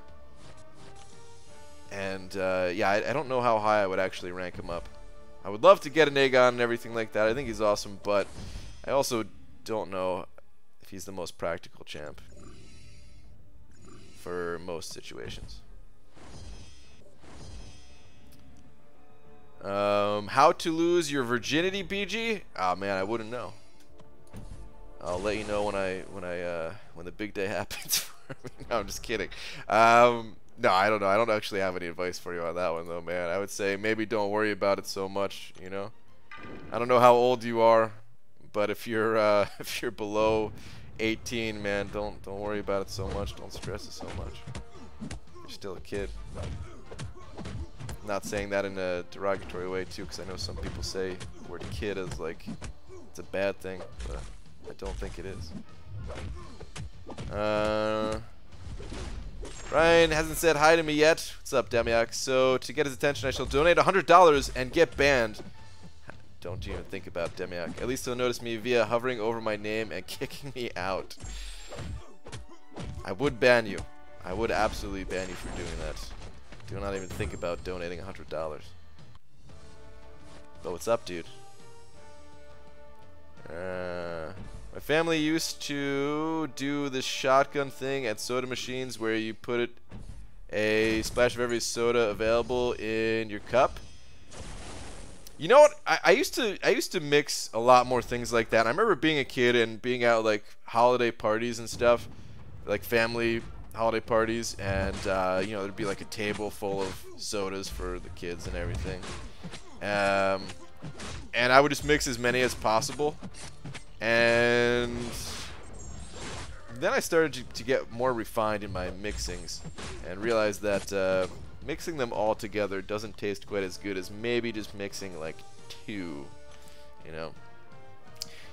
I don't know how high I would actually rank him up. I would love to get an Aegon and everything like that. I think he's awesome, but I also don't know if he's the most practical champ for most situations. How to lose your virginity, BG? Oh man, I wouldn't know. I'll let you know when the big day happens for me. No, I'm just kidding. No, I don't know. I don't actually have any advice for you on that one, though, man. I would say maybe don't worry about it so much. You know, I don't know how old you are, but if you're if you're below 18, man, don't worry about it so much. Don't stress it so much. You're still a kid. I'm not saying that in a derogatory way too, because I know some people say the word kid is like it's a bad thing, but I don't think it is. Ryan hasn't said hi to me yet. What's up, Demiak? So, to get his attention, I shall donate $100 and get banned. Don't even think about Demiak. At least he'll notice me via hovering over my name and kicking me out. I would ban you. I would absolutely ban you for doing that. Do not even think about donating $100. But what's up, dude? My family used to do this shotgun thing at soda machines where you put a splash of every soda available in your cup. You know what? I used to mix a lot more things like that. I remember being a kid and being out like holiday parties and stuff, like family holiday parties, and you know, there'd be like a table full of sodas for the kids and everything. And I would just mix as many as possible. And then I started to get more refined in my mixings and realized that mixing them all together doesn't taste quite as good as maybe just mixing like two, you know.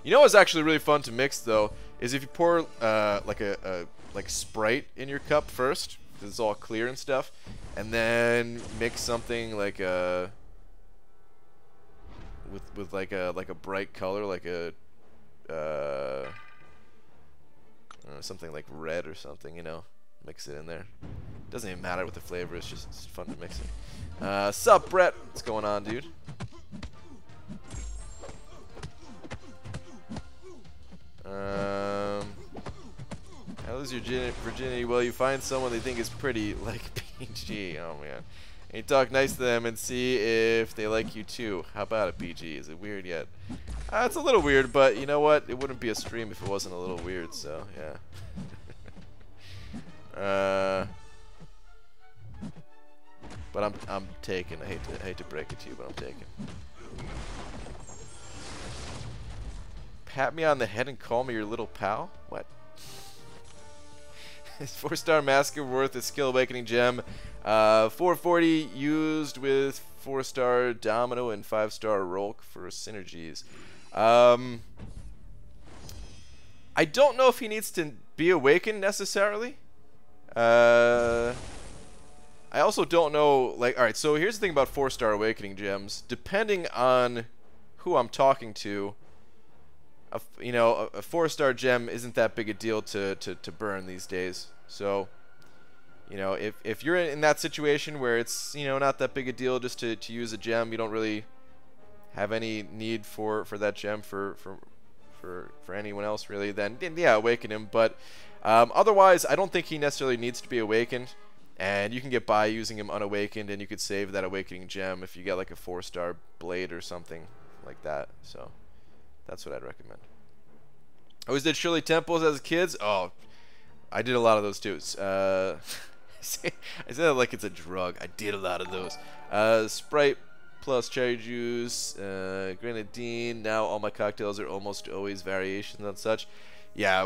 You know what's actually really fun to mix though is if you pour like Sprite in your cup first, because it's all clear and stuff, and then mix something like a with like a bright color, like a I don't know, something like red or something, you know, mix it in there. Doesn't even matter what the flavor is, just it's fun to mix it. Sup, Brett? What's going on, dude? How lose your virginity? Well, you find someone they think is pretty, like PG. Oh man. And you talk nice to them and see if they like you too. How about it, PG? Is it weird yet? It's a little weird, but you know what? It wouldn't be a stream if it wasn't a little weird, so yeah. But I'm taken. I hate to break it to you, but I'm taken. Pat me on the head and call me your little pal? What? Is 4-star Masker worth a skill awakening gem? 440 used with 4-star Domino and 5-star Rolk for synergies. I don't know if he needs to be awakened necessarily. I also don't know, like, alright, so here's the thing about 4-star awakening gems. Depending on who I'm talking to, you know, a 4-star gem isn't that big a deal to burn these days. So, you know, if you're in that situation where it's, you know, not that big a deal just to use a gem, you don't really have any need for that gem for anyone else really, then yeah, awaken him. But otherwise, I don't think he necessarily needs to be awakened, and you can get by using him unawakened, and you could save that awakening gem if you get like a 4-star blade or something like that. So that's what I'd recommend. I always did Shirley Temples as kids. Oh, I did a lot of those too. I say that like it's a drug. I did a lot of those. Sprite plus cherry juice, grenadine. Now all my cocktails are almost always variations on such. Yeah,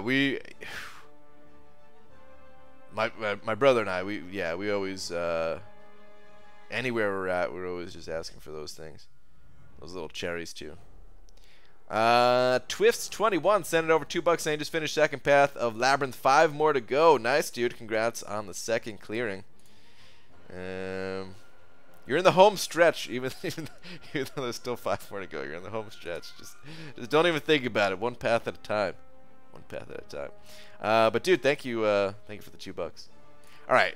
my brother and I, we always anywhere we're at, we're always just asking for those things, those little cherries too. Twifts21 sent it over $2 saying just finished second path of Labyrinth, 5 more to go. Nice, dude. Congrats on the second clearing. You're in the home stretch, even though there's still 5 more to go. You're in the home stretch. Just don't even think about it. One path at a time. One path at a time. But dude, thank you for the $2. All right.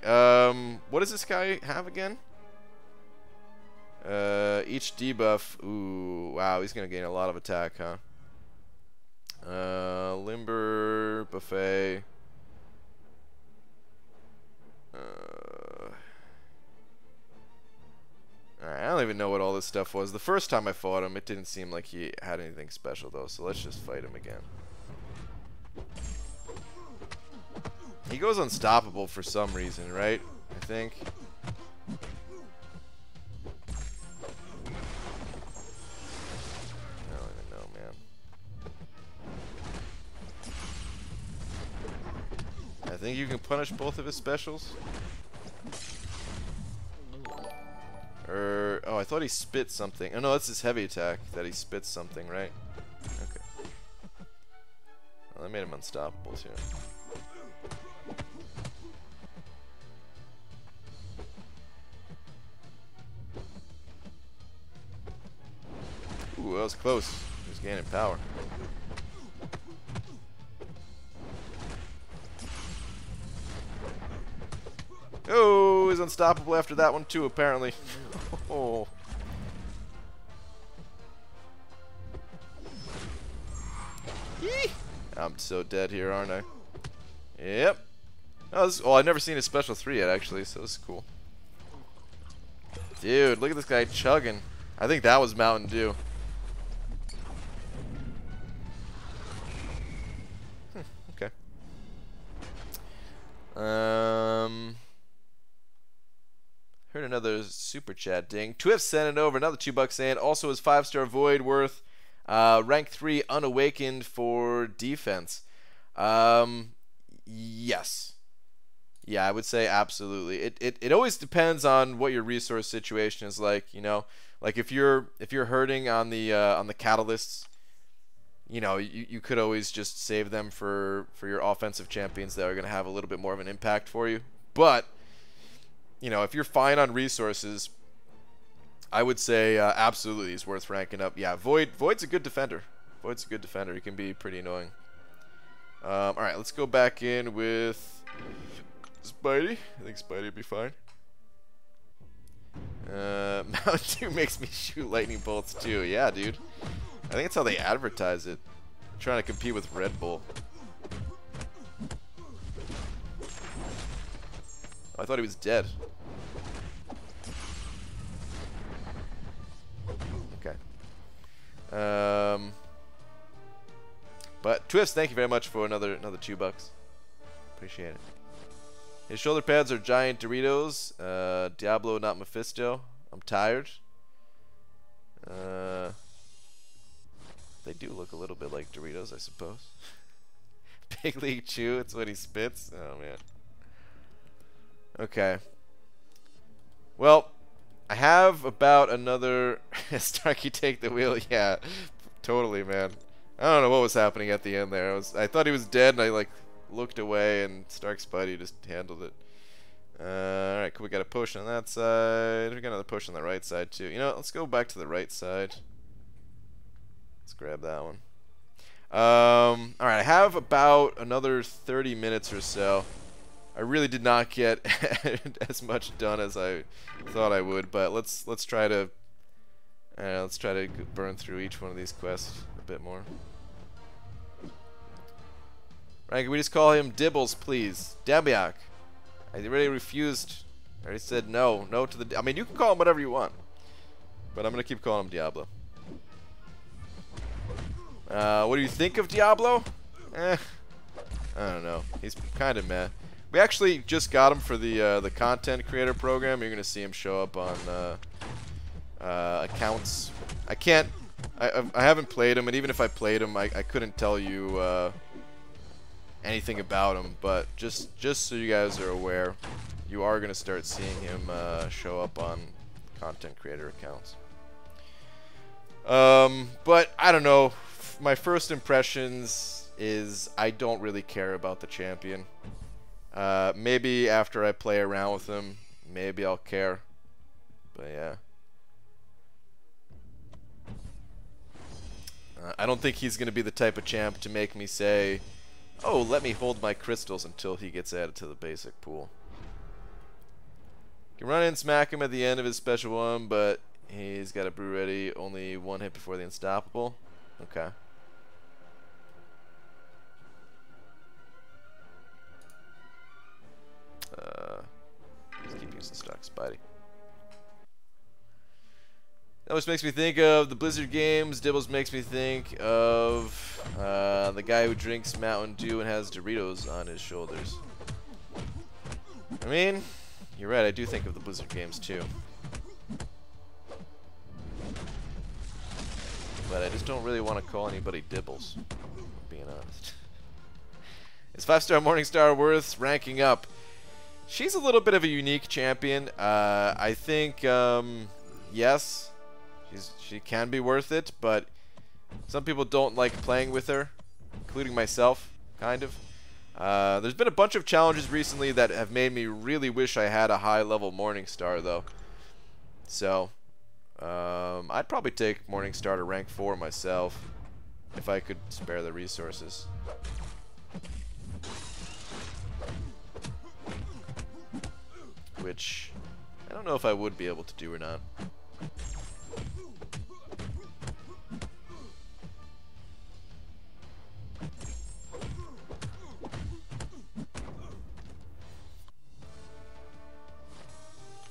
What does this guy have again? Each debuff. Ooh, wow, he's gonna gain a lot of attack, huh? Limber, buffet. Alright, I don't even know what all this stuff was. The first time I fought him, it didn't seem like he had anything special though, so let's just fight him again. He goes unstoppable for some reason, right? I think. I think you can punish both of his specials. Oh, I thought he spit something. Oh no, that's his heavy attack that he spits something, right? Okay. Well, that made him unstoppable too. Ooh, that was close. He was gaining power. Oh, he's unstoppable after that one too, apparently. Oh. Yee! I'm so dead here, aren't I? Yep. Oh, I've never seen his special 3 yet, actually, so this is cool. Dude, look at this guy chugging. I think that was Mountain Dew. Okay. Heard another super chat ding. Twift sent it over, another $2 saying also is 5-star Void worth rank 3 unawakened for defense. Yes. Yeah, I would say absolutely. It always depends on what your resource situation is like, you know. Like if you're hurting on the catalysts, you know, you could always just save them for your offensive champions that are going to have a little bit more of an impact for you. But you know, if you're fine on resources, I would say absolutely it's worth ranking up. Yeah, Void's a good defender. Void's a good defender. He can be pretty annoying. All right, let's go back in with Spidey. I think Spidey would be fine. Mountain Dew makes me shoot lightning bolts too. Yeah, dude. I think that's how they advertise it. I'm trying to compete with Red Bull. Oh, I thought he was dead. Okay. But Twist, thank you very much for another $2. Appreciate it. His shoulder pads are giant Doritos. Diablo, not Mephisto. I'm tired. They do look a little bit like Doritos, I suppose. Big League Chew, it's what he spits. Oh man. Okay. Well, I have about another Starkey take the wheel. Yeah, totally, man. I don't know what was happening at the end there. I thought he was dead, and I like looked away, and Stark Spidey just handled it. All right, cool. We got a potion on that side. We got another potion on the right side too. You know, let's go back to the right side. Let's grab that one. All right, I have about another 30 minutes or so. I really did not get as much done as I thought I would, but let's try to burn through each one of these quests a bit more. Right, can we just call him Dibbles, please? Dabiak. I already refused. I already said no to the. I mean, you can call him whatever you want, but I'm gonna keep calling him Diablo. What do you think of Diablo? I don't know. He's kind of meh. We actually just got him for the content creator program. You're gonna see him show up on accounts. I haven't played him, and even if I played him, I couldn't tell you anything about him. But just so you guys are aware, you are gonna start seeing him show up on content creator accounts. But I don't know. My first impressions is I don't really care about the champion. Maybe after I play around with him, maybe I'll care. But yeah. I don't think he's going to be the type of champ to make me say, oh, let me hold my crystals until he gets added to the basic pool. You can run in and smack him at the end of his special one, but he's got a brew ready. Only one hit before the unstoppable. Okay. Just keep using stock Spidey. That always makes me think of the Blizzard games. Dibbles makes me think of the guy who drinks Mountain Dew and has Doritos on his shoulders. I mean, you're right, I do think of the Blizzard games too. But I just don't really want to call anybody Dibbles, being honest. Is 5-star Morningstar worth ranking up? She's a little bit of a unique champion. I think, yes, she can be worth it, but some people don't like playing with her, including myself, kind of. There's been a bunch of challenges recently that have made me really wish I had a high-level Morningstar, though. So, I'd probably take Morningstar to rank 4 myself, if I could spare the resources. Which I don't know if I would be able to do or not.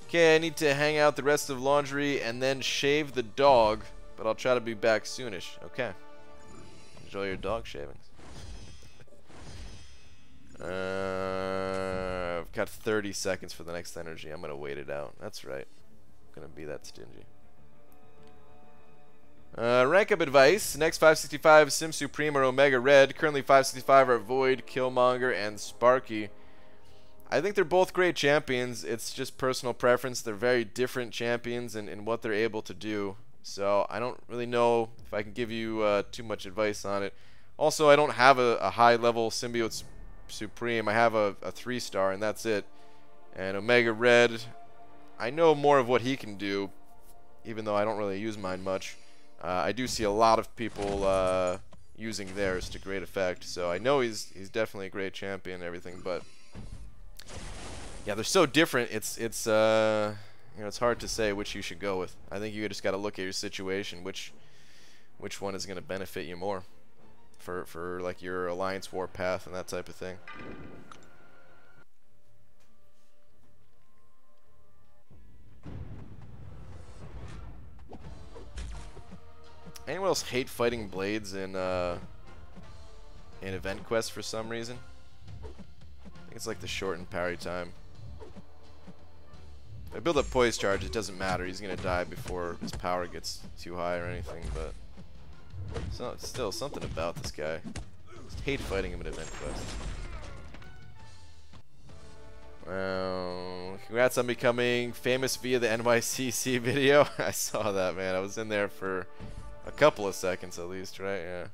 Okay, I need to hang out the rest of laundry and then shave the dog, but I'll try to be back soonish. Okay. Enjoy your dog shavings. I've got 30 seconds for the next energy. I'm gonna wait it out. That's right. I'm gonna be that stingy. Rank up advice. Next 565 Sim Supreme or Omega Red. Currently 565 are Void, Killmonger, and Sparky. I think they're both great champions. It's just personal preference. They're very different champions in what they're able to do. So I don't really know if I can give you too much advice on it. Also, I don't have a high-level Symbiote Supreme. I have a 3-star, and that's it. And Omega Red, I know more of what he can do, even though I don't really use mine much. I do see a lot of people using theirs to great effect, so I know he's definitely a great champion and everything, but yeah, they're so different. It's you know, it's hard to say which you should go with. I think you just got to look at your situation, which one is going to benefit you more for like your Alliance War path and that type of thing. Anyone else hate fighting blades in event quests for some reason? I think it's like the shortened parry time. If I build up poise charge, it doesn't matter. He's gonna die before his power gets too high or anything, but still something about this guy. Just hate fighting him in event quests. Congrats on becoming famous via the NYCC video. I saw that, man. I was in there for a couple of seconds at least, right? Yeah.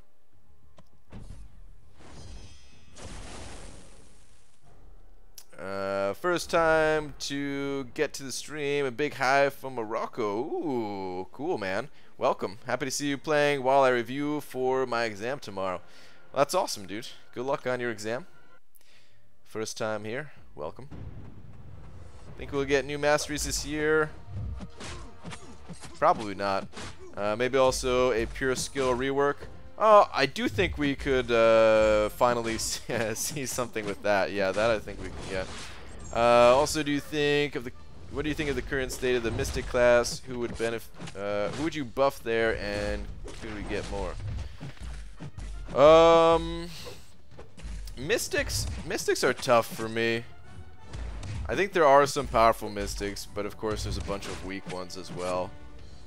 First time to get to the stream. A big hi from Morocco. Ooh, cool, man. Welcome. Happy to see you playing while I review for my exam tomorrow. Well, that's awesome, dude. Good luck on your exam. First time here. Welcome. Think we'll get new masteries this year? Probably not. Maybe also a pure skill rework. Oh, I do think we could finally see something with that. Yeah, that I think we can get. Also, what do you think of the current state of the Mystic class? Who would benefit? Who would you buff there, and could we get more? Mystics are tough for me. I think there are some powerful Mystics, but of course there's a bunch of weak ones as well.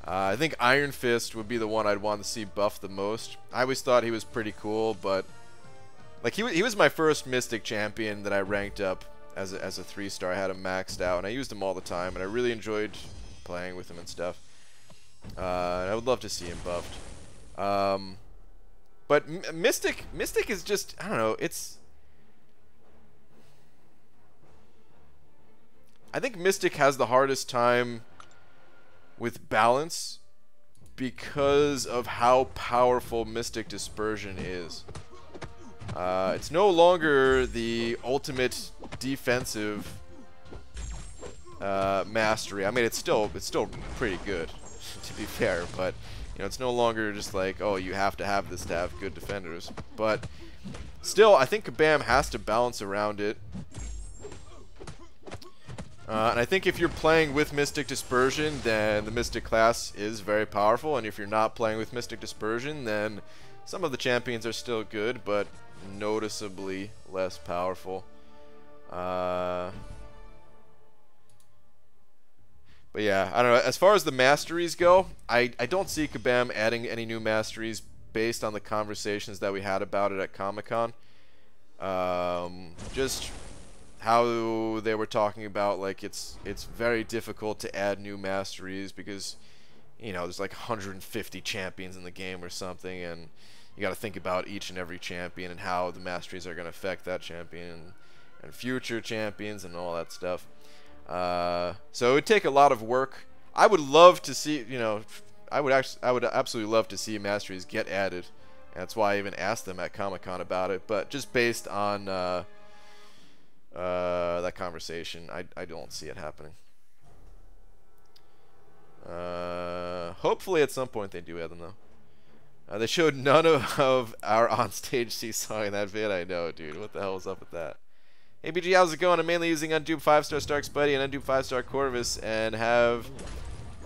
I think Iron Fist would be the one I'd want to see buffed the most. I always thought he was pretty cool, but like he was my first Mystic champion that I ranked up as a 3-star. I had him maxed out, and I used him all the time, and I really enjoyed playing with him and stuff. And I would love to see him buffed. But Mystic is just, I don't know, I think Mystic has the hardest time with balance because of how powerful Mystic Dispersion is. It's no longer the ultimate defensive mastery. I mean, it's still pretty good, to be fair, but you know, it's no longer just like, oh, you have to have this to have good defenders. But still, I think Kabam has to balance around it. And I think if you're playing with Mystic Dispersion, then the Mystic class is very powerful. And if you're not playing with Mystic Dispersion, then some of the champions are still good, but noticeably less powerful. But yeah, I don't know. As far as the masteries go, I don't see Kabam adding any new masteries based on the conversations that we had about it at Comic-Con. Just how they were talking about, like, it's very difficult to add new masteries because, you know, there's like 150 champions in the game or something, and you got to think about each and every champion and how the masteries are going to affect that champion and future champions and all that stuff. So it would take a lot of work. I would love to see, you know, I would absolutely love to see masteries get added. And that's why I even asked them at Comic-Con about it. But just based on that conversation, I don't see it happening. Hopefully at some point they do add them, though. They showed none of our on-stage seesaw in that vid. I know, dude. What the hell is up with that? Hey, BG, how's it going? I'm mainly using unduped 5-star Stark Spidey and unduped 5-star Corvus, and have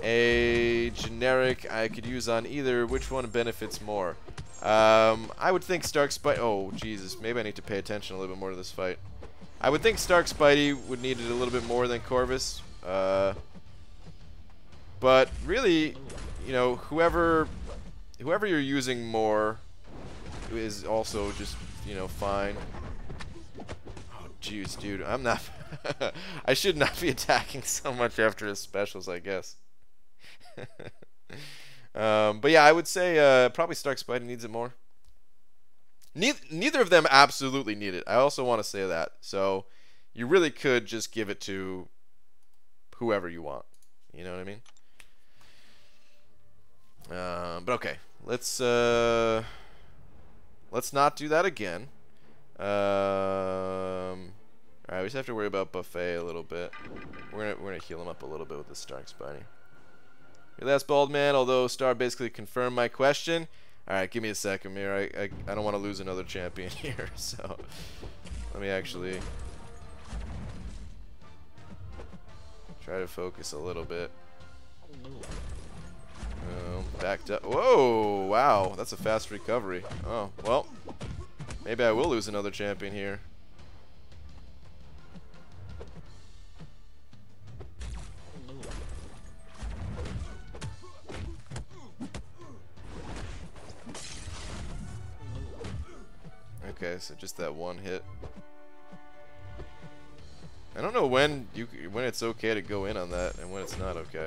a generic I could use on either. Which one benefits more? I would think Stark Spidey. Oh, Jesus. Maybe I need to pay attention a little bit more to this fight. I would think Stark Spidey would need it a little bit more than Corvus. But really, you know, whoever you're using more is also just, you know, fine. Oh, jeez, dude. I'm not... I should not be attacking so much after his specials, I guess. But yeah, I would say probably Stark Spidey needs it more. Neither of them absolutely need it. I also want to say that. So you really could just give it to whoever you want. You know what I mean? But okay, let's not do that again. All right, we just have to worry about Buffet a little bit. We're gonna heal him up a little bit with the Stark Spidey. Your last bald man, although Star basically confirmed my question. All right, give me a second here. I don't want to lose another champion here, so let me actually try to focus a little bit. Backed up. Whoa, wow, that's a fast recovery. Oh, well, maybe I will lose another champion here. Okay, so just that one hit. I don't know when it's okay to go in on that and when it's not okay.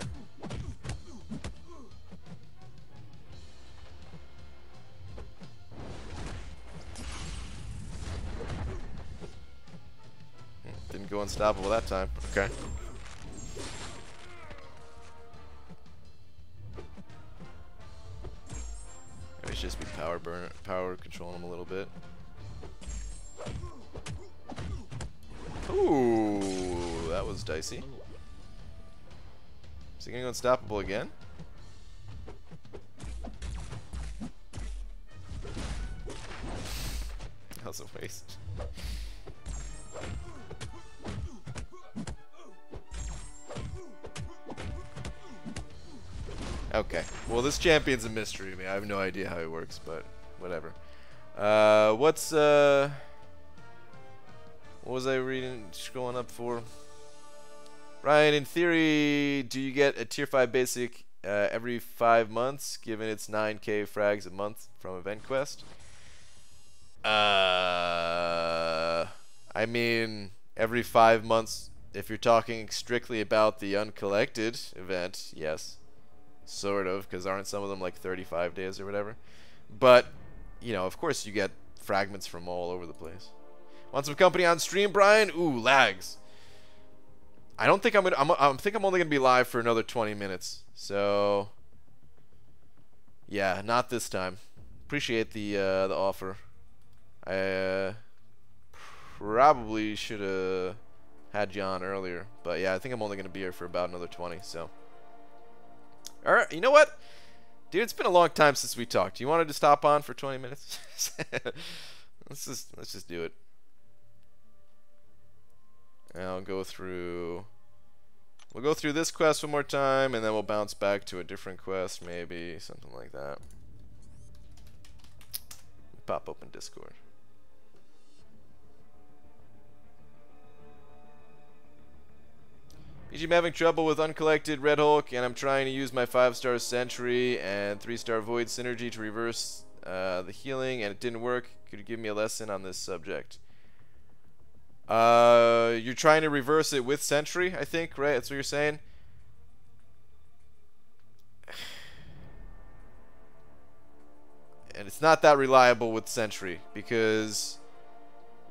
Didn't go unstoppable that time. Okay. Maybe just be power controlling him a little bit. Ooh, that was dicey. Is he gonna go unstoppable again? That was a waste. Okay. Well, this champion's a mystery to me. I have no idea how he works, but whatever. What was I reading? Scrolling up for? Ryan, in theory, do you get a tier 5 basic every 5 months, given it's 9k frags a month from Event Quest? I mean, every 5 months, if you're talking strictly about the Uncollected event, yes. Sort of, because aren't some of them like 35 days or whatever? But, you know, of course you get fragments from all over the place. Want some company on stream, Brian? Ooh, lags. I don't think I'm gonna. I think I'm only gonna be live for another 20 minutes. So, yeah, not this time. Appreciate the offer. I probably should have had John earlier, but yeah, I think I'm only gonna be here for about another 20. So, all right, you know what, dude? It's been a long time since we talked. You wanted to stop on for 20 minutes? let's just do it. And I'll go through. We'll go through this quest one more time, and then we'll bounce back to a different quest, maybe something like that. Pop open Discord. PG, I'm having trouble with Uncollected Red Hulk, and I'm trying to use my 5-star Sentry and 3-star Void Synergy to reverse the healing, and it didn't work. Could you give me a lesson on this subject? You're trying to reverse it with Sentry, I think, right? That's what you're saying? And it's not that reliable with Sentry, because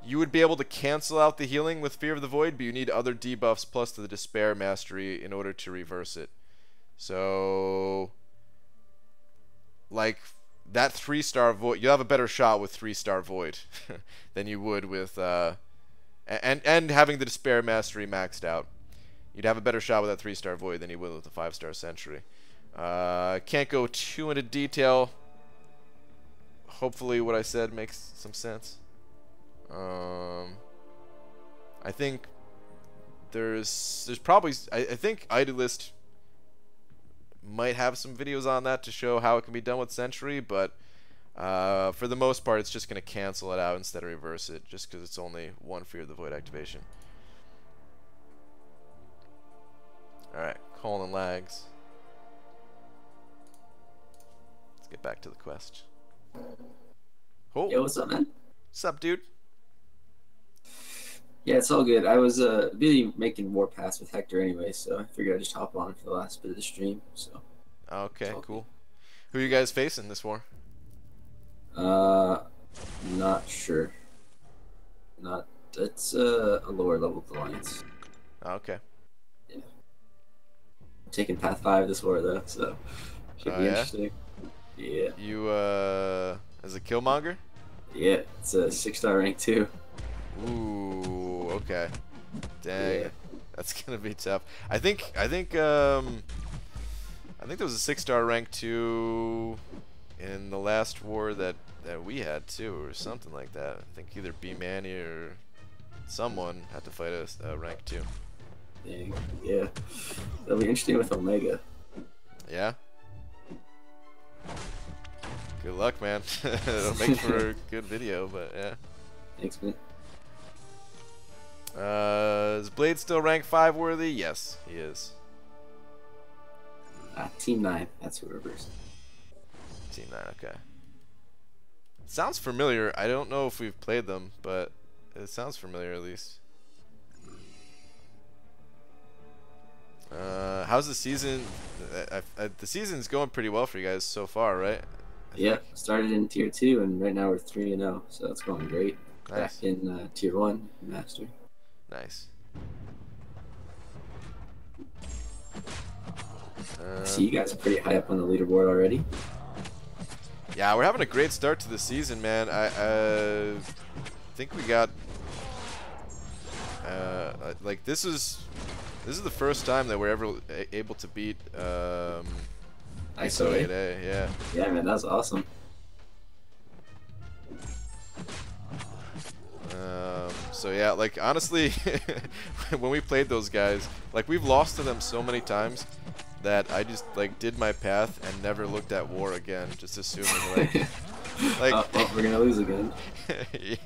you would be able to cancel out the healing with Fear of the Void, but you need other debuffs plus the Despair Mastery in order to reverse it. So, like, that 3-star Void, you'll have a better shot with 3-star Void than you would with, and having the Despair Mastery maxed out. You'd have a better shot with that 3-star Void than you would with the 5-star Sentry. Can't go too into detail. Hopefully what I said makes some sense. I think there's probably, I think Idolist might have some videos on that to show how it can be done with Sentry, but for the most part, it's just going to cancel it out instead of reverse it, just because it's only one Fear of the Void activation. Alright, calling lags. Let's get back to the quest. Oh. Yo, what's up, man? What's up, dude? Yeah, it's all good. I was really making Warpass with Hector anyway, so I figured I'd just hop on for the last bit of the stream. So. Okay, cool. Who are you guys facing this war? Not sure. Not. It's a lower level alliance. Okay. Yeah. I'm taking Path 5 this war though, so should be interesting. Yeah. You as a Killmonger? Yeah, it's a 6-star rank 2. Ooh, okay. Dang. Yeah. That's gonna be tough. I think there was a 6-star rank 2 in the last war that we had too, or something like that. I think either B Manny or someone had to fight a rank 2. Dang. Yeah. That'll be interesting with Omega. Yeah. Good luck, man. It'll make for a good video, but yeah. Thanks, man. Is Blade still rank 5 worthy? Yes, he is. Team 9. That's who we're versus. Team 9, okay. Sounds familiar. I don't know if we've played them, but it sounds familiar at least. How's the season? The season's going pretty well for you guys so far, right? Yeah, started in tier 2 and right now we're 3-0, so it's going great. Nice. Back in tier 1 master. Nice. I see you guys are pretty high up on the leaderboard already. Yeah, we're having a great start to the season, man. I think we got like this is the first time that we're ever able to beat ISO 8A. Yeah. Yeah, man, that's awesome. So yeah, like honestly, when we played those guys, like we've lost to them so many times that I just like did my path and never looked at war again, just assuming like Like, oh, well, we're gonna lose again.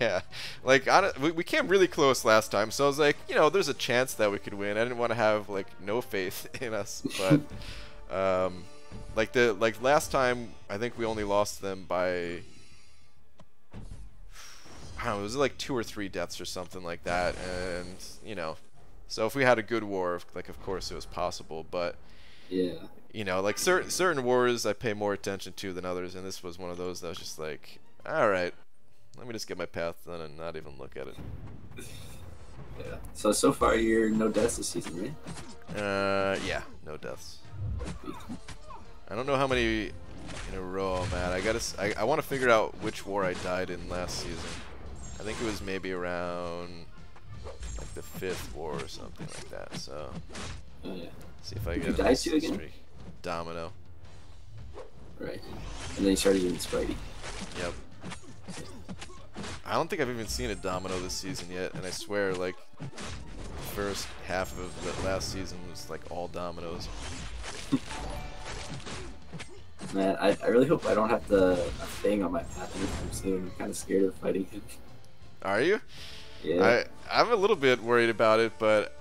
yeah, like we came really close last time, so I was like, you know, there's a chance that we could win. I didn't want to have like no faith in us, but like last time, I think we only lost them by, I don't know, it was like 2 or 3 deaths or something like that, and you know, so if we had a good war, like of course it was possible, but Yeah. you know, like certain wars I pay more attention to than others, and this was one of those that was just like, all right, let me just get my path done and not even look at it. Yeah. So far you're no deaths this season, right? Yeah, no deaths. I don't know how many in a row I'm at. I want to figure out which war I died in last season. I think it was maybe around like the 5th war or something like that. So, Oh yeah. see if I Did get you a die nice to again? streak. Domino. Right. And then you started using Spidey. Yep. I don't think I've even seen a domino this season yet, and I swear, like, the first half of the last season was like all dominoes. Man, I really hope I don't have a thing on my path anytime soon. I'm kind of scared of fighting him. Are you? Yeah. I'm a little bit worried about it, but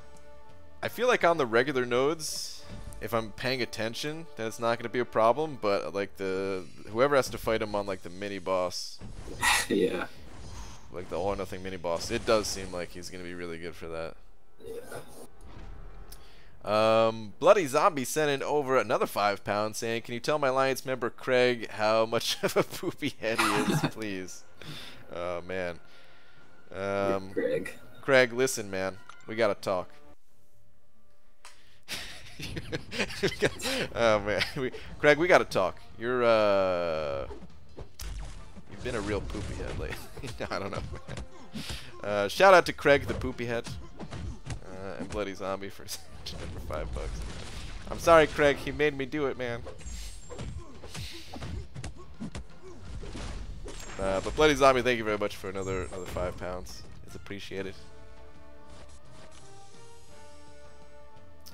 I feel like on the regular nodes, if I'm paying attention, then it's not going to be a problem. But like whoever has to fight him on like the mini boss, Yeah. like the all or nothing mini boss, it does seem like he's going to be really good for that. Yeah. Bloody Zombie sent in over another £5 saying, "Can you tell my Alliance member Craig how much of a poopy head he is, please?" Oh man. Craig, listen, man, we gotta talk. Oh man, Craig, we gotta talk. You've been a real poopy head lately. I don't know. Shout out to Craig the poopy head, and Bloody Zombie for number $5. I'm sorry, Craig. He made me do it, man. But Bloody Zombie, thank you very much for another £5. It's appreciated.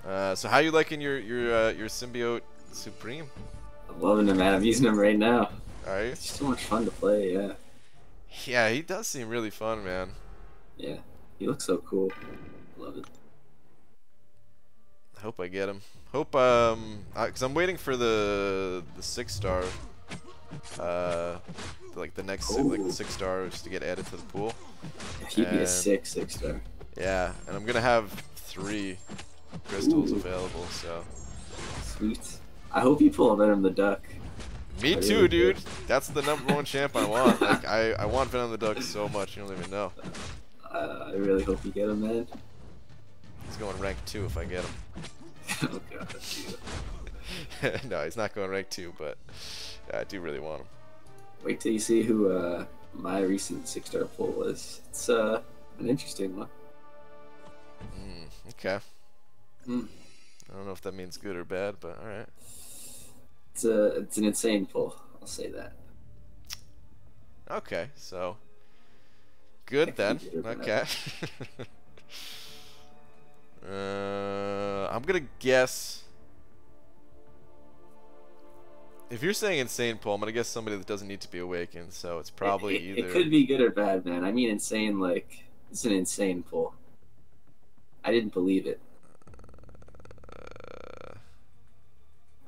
So how you liking your symbiote Supreme? I'm loving him, man. I'm using him right now. Are you? It's so much fun to play, yeah. Yeah, he does seem really fun, man. Yeah, he looks so cool. Love it. I hope I get him. Hope cause I'm waiting for the 6-star, like the next like the 6 stars to get added to the pool. He'd be a 6-star. Yeah, and I'm gonna have 3 crystals available. So sweet. I hope you pull a Venom the Duck. Me too, dude. That's the #1 champ I want. Like I want Venom the Duck so much, you don't even know. I really hope you get him, man. He's going rank 2 if I get him. Oh god. No, he's not going rank 2, but I do really want him. Wait till you see who my recent 6-star pull was. It's an interesting one. Okay. I don't know if that means good or bad, but all right. It's an insane pull. I'll say that. Okay, so good then. Okay. I'm gonna guess. If you're saying insane pull, I'm gonna guess somebody that doesn't need to be awakened. So it's probably either. It could be good or bad, man. I mean, insane. Like it's an insane pull. I didn't believe it.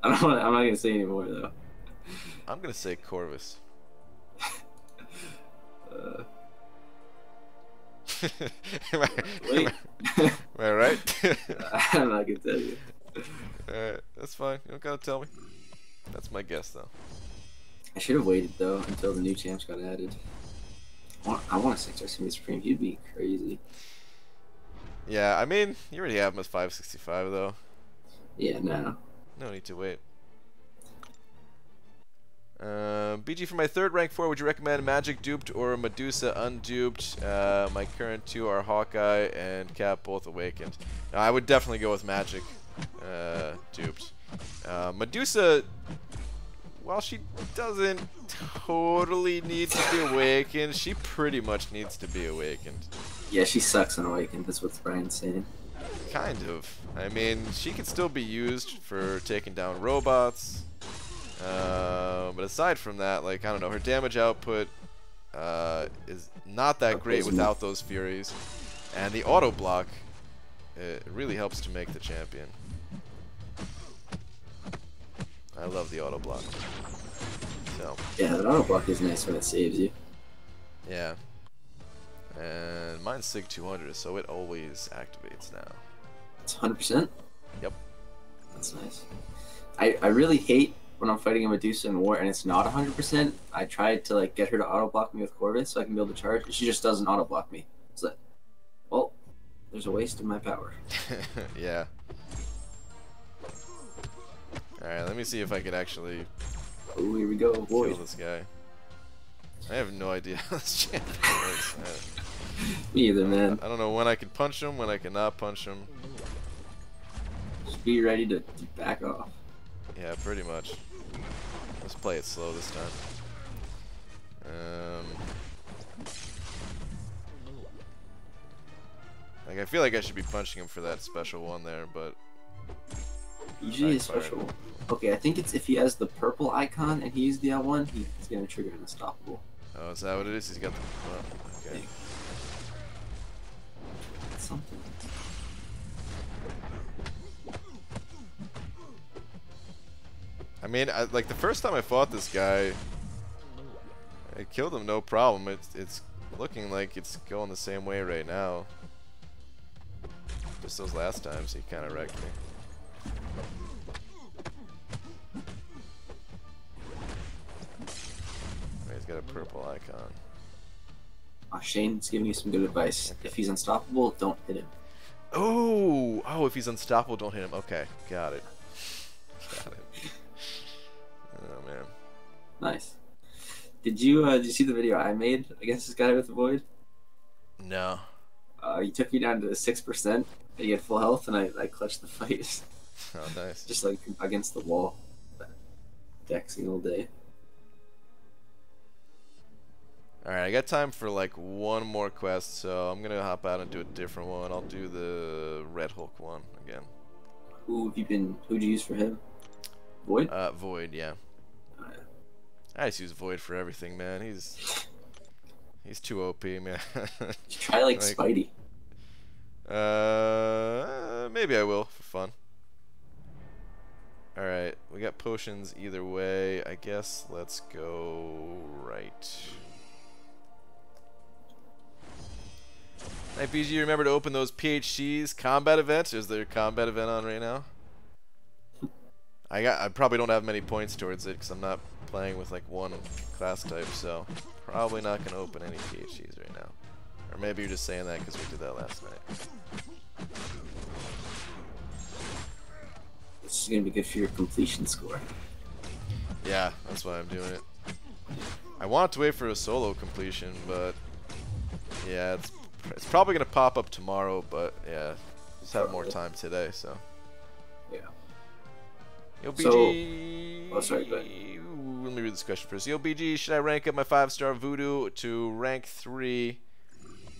I'm not gonna say anymore though. I'm gonna say Corvus. Am I right? I'm not gonna tell you. Alright, that's fine. You don't gotta tell me. That's my guess, though. I should have waited though until the new champs got added. I want a 6-star Supreme. He'd be crazy. Yeah, I mean, you already have him as 565 though. Yeah, no. No need to wait. BG, for my 3rd rank 4, would you recommend Magic duped or Medusa unduped? My current 2 are Hawkeye and Cap, both awakened. Now, I would definitely go with Magic duped. Medusa, while she doesn't totally need to be awakened, she pretty much needs to be awakened. Yeah, she sucks on awakened. That's what Brian's saying. Kind of. I mean, she can still be used for taking down robots. But aside from that, like, I don't know, her damage output is not that great without those Furies. And the auto block, it really helps to make the champion. I love the auto block. So. Yeah, the auto block is nice when it saves you. Yeah. And mine's SIG 200, so it always activates now. It's 100%? Yep. That's nice. I really hate when I'm fighting a Medusa in war and it's not 100%. I tried to like get her to auto block me with Corvus so I can be able to charge, and she just doesn't auto block me. It's like, well, there's a waste of my power. Yeah. Alright, let me see if I could actually Oh, here we go. Boy. kill this guy. I have no idea how this champion works. Me either, man. I don't know when I can punch him, when I cannot punch him. Just be ready to back off. Yeah, pretty much. Let's play it slow this time. Like, I feel like I should be punching him for that special one there, but Usually his special. Okay, I think it's if he has the purple icon and he used the L1, he's gonna trigger an unstoppable. oh, is that what it is? He's got the. Oh, okay. Something. I mean, like the first time I fought this guy, I killed him no problem. It's looking like it's going the same way right now. Just those last times he kind of wrecked me. He's got a purple icon. Shane's giving you some good advice. Okay. If he's unstoppable, don't hit him. Oh, if he's unstoppable, don't hit him. Okay, got it. Got it. Oh man. Nice. Did you see the video I made against this guy with the void? No. He took me down to 6%. You get full health, and I clutched the fight. Oh, nice. Just like against the wall. Dexing all day. Alright, I got time for like one more quest, so I'm gonna hop out and do a different one. I'll do the Red Hulk one again. Who'd you use for him? Void? Void, yeah. Oh, yeah. I just use Void for everything, man. He's too OP, man. Just try like Spidey. Maybe I will for fun. Alright, we got potions either way. I guess let's go right. Hey, BG, remember to open those PHCs combat events? Is there a combat event on right now? I probably don't have many points towards it because I'm not playing with like one class type, so probably not gonna open any PHCs right now. Or maybe you're just saying that because we did that last night. This is gonna be good for your completion score. Yeah, that's why I'm doing it. I want to wait for a solo completion, but yeah, it's probably gonna pop up tomorrow. But yeah, just have more time today, so. Yeah. Yo, BG. Oh, sorry, go ahead. Let me read this question first. Yo, BG, should I rank up my 5-star Voodoo to rank 3,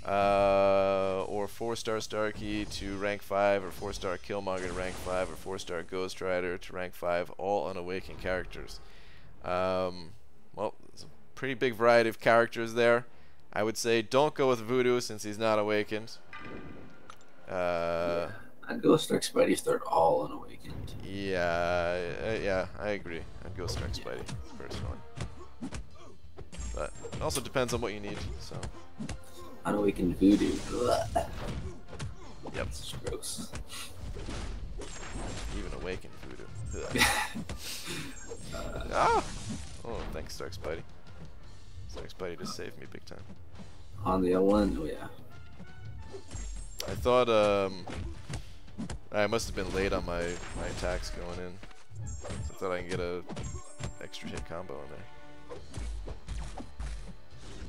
or 4-star Starkey to rank 5, or 4-star Killmonger to rank 5, or 4-star Ghost Rider to rank 5, all unawakened characters? Well, there's a pretty big variety of characters there. I would say don't go with Voodoo since he's not awakened. Yeah. I'd go Stark Spidey if they're all unawakened. Yeah, I agree. I'd go Stark Spidey, personally. But it also depends on what you need, so. Unawakened Voodoo. Ugh. Yep. It's gross. Even awakened Voodoo. Ah! Oh, thanks, Stark Spidey. Stark Spidey just saved me big time. On the L1? Oh, yeah. I thought, I must have been late on my attacks going in. So I thought I can get a extra hit combo in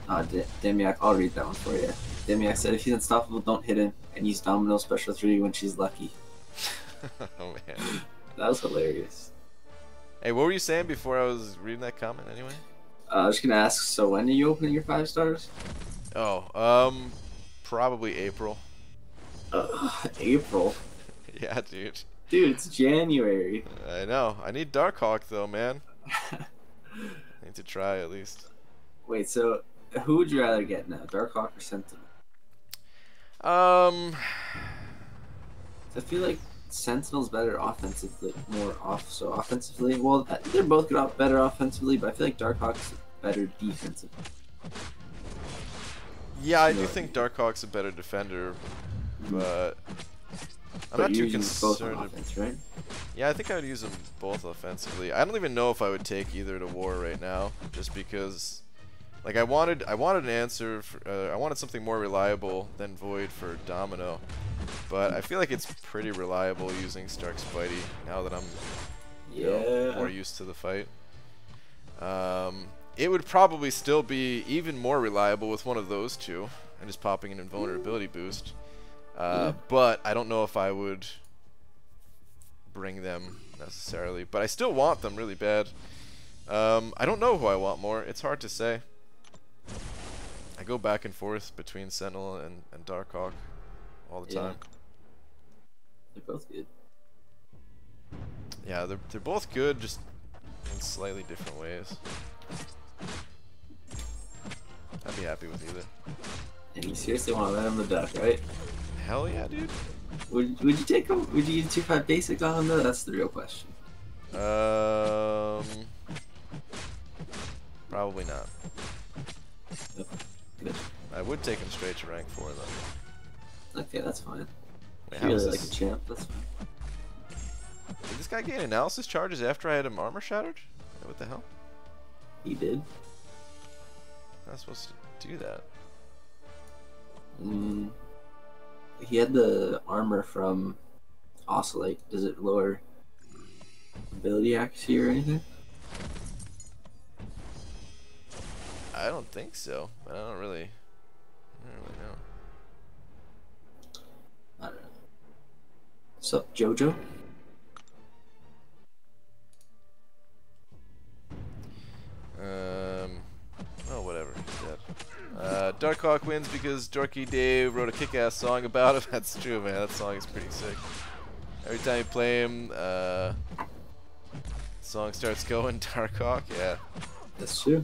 there. Demiak, I'll read that one for you. Demiak said if he's unstoppable, don't hit him, and use Domino Special 3 when she's lucky. Oh man. That was hilarious. Hey, what were you saying before I was reading that comment anyway? I was gonna ask, so when are you opening your 5 stars? Oh, probably April. April? Yeah, dude. Dude, it's January. I know. I need Darkhawk though, man. I need to try at least. Wait, so who would you rather get now, Darkhawk or Sentinel? Um, I feel like Sentinel's better offensively, more off. So offensively, well, they're both good, better offensively, but I feel like Darkhawk's better defensively. yeah, I do think Darkhawk's a better defender, but I'm not too concerned. Both offense, right? Yeah, I think I would use them both offensively. I don't even know if I would take either to war right now, just because, like, I wanted an answer. I wanted something more reliable than Void for Domino, but I feel like it's pretty reliable using Stark Spidey now that I'm more used to the fight. It would probably still be even more reliable with one of those two and just popping an invulnerability boost. But I don't know if I would bring them necessarily, but I still want them really bad. I don't know who I want more. It's hard to say. I go back and forth between Sentinel and Darkhawk all the time. They're both good. Yeah, they're both good, just in slightly different ways. I'd be happy with either. And you seriously want to let him the duck, right? Hell yeah, dude. Would you take him? Would you use 2-5 basic on him though? That's the real question. Probably not. Oh, good. I would take him straight to rank 4 though. Okay, that's fine. Wait, if you really like a champ, that's fine. Did this guy gain analysis charges after I had him armor shattered? What the hell? He did. I'm not supposed to do that. He had the armor from Oscillate. Does it lower ability accuracy or anything? I don't think so, but I don't really know. I don't know. What's up, Jojo? Oh, whatever. He's dead. Darkhawk wins because Dorky Dave wrote a kick-ass song about him. That's true, man. That song is pretty sick. Every time you play him, song starts going. Darkhawk, yeah. That's true.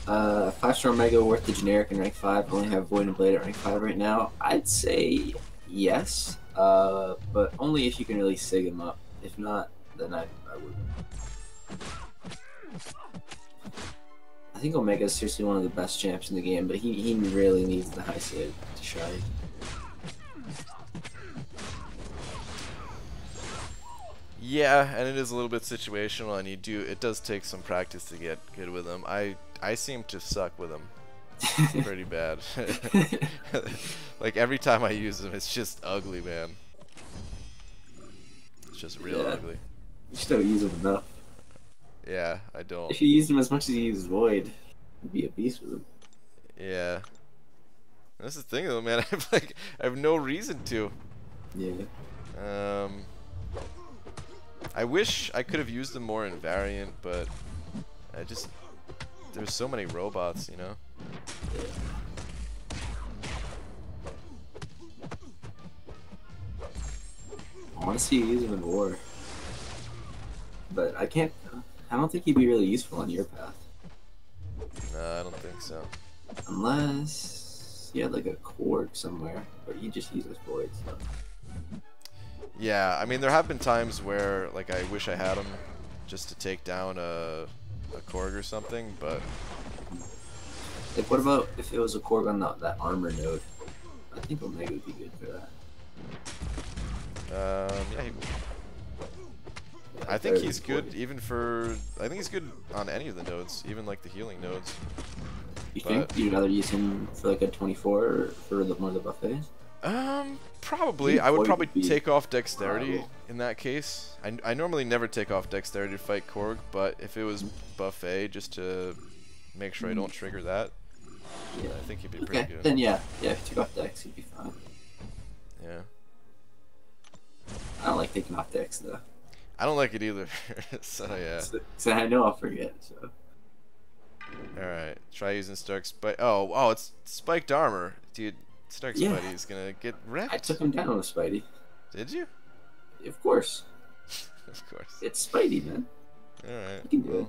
5-star Mega worth the generic in rank 5. Only have Void and Blade at rank 5 right now. I'd say yes, but only if you can really sig him up. If not, then I wouldn't. I think Omega is seriously one of the best champs in the game, but he really needs the high save to shine. Yeah, and it is a little bit situational, and it does take some practice to get good with him. I seem to suck with him pretty bad. Like every time I use him, it's just ugly, man. It's just real ugly. You just don't use him enough. Yeah, I don't. If you used him as much as you use Void, you'd be a beast with him. Yeah. That's the thing, though, man. I have no reason to. Yeah. I wish I could have used them more in Variant, but there's so many robots, you know. Yeah. I want to see you use him in War, but I can't. I don't think he'd be really useful on your path. No, I don't think so. Unless you had like a Korg somewhere, but he just uses Void. So. Yeah, I mean there have been times where like I wish I had him just to take down a Korg or something, but like what about if it was a Korg on that armor node? I think Omega would be good for that. Yeah, he would. I think he's good even for. I think he's good on any of the nodes, even like the healing nodes. You think you'd rather use him for like a 24 or for one of the buffets? Probably. I would probably take off dexterity in that case. I normally never take off dexterity to fight Korg, but if it was buffet, just to make sure I don't trigger that, yeah, I think he'd be pretty good. Then yeah, if you took off dex, he'd be fine. Yeah. I don't like taking off dex though. I don't like it either. So yeah. So I know I'll forget. So. All right, try using Stark Spike. Oh, it's spiked armor, dude. Stark Spidey is gonna get wrecked. I took him down with Spidey. Did you? Of course. Of course. It's Spidey, man. All right. You can do Well, it.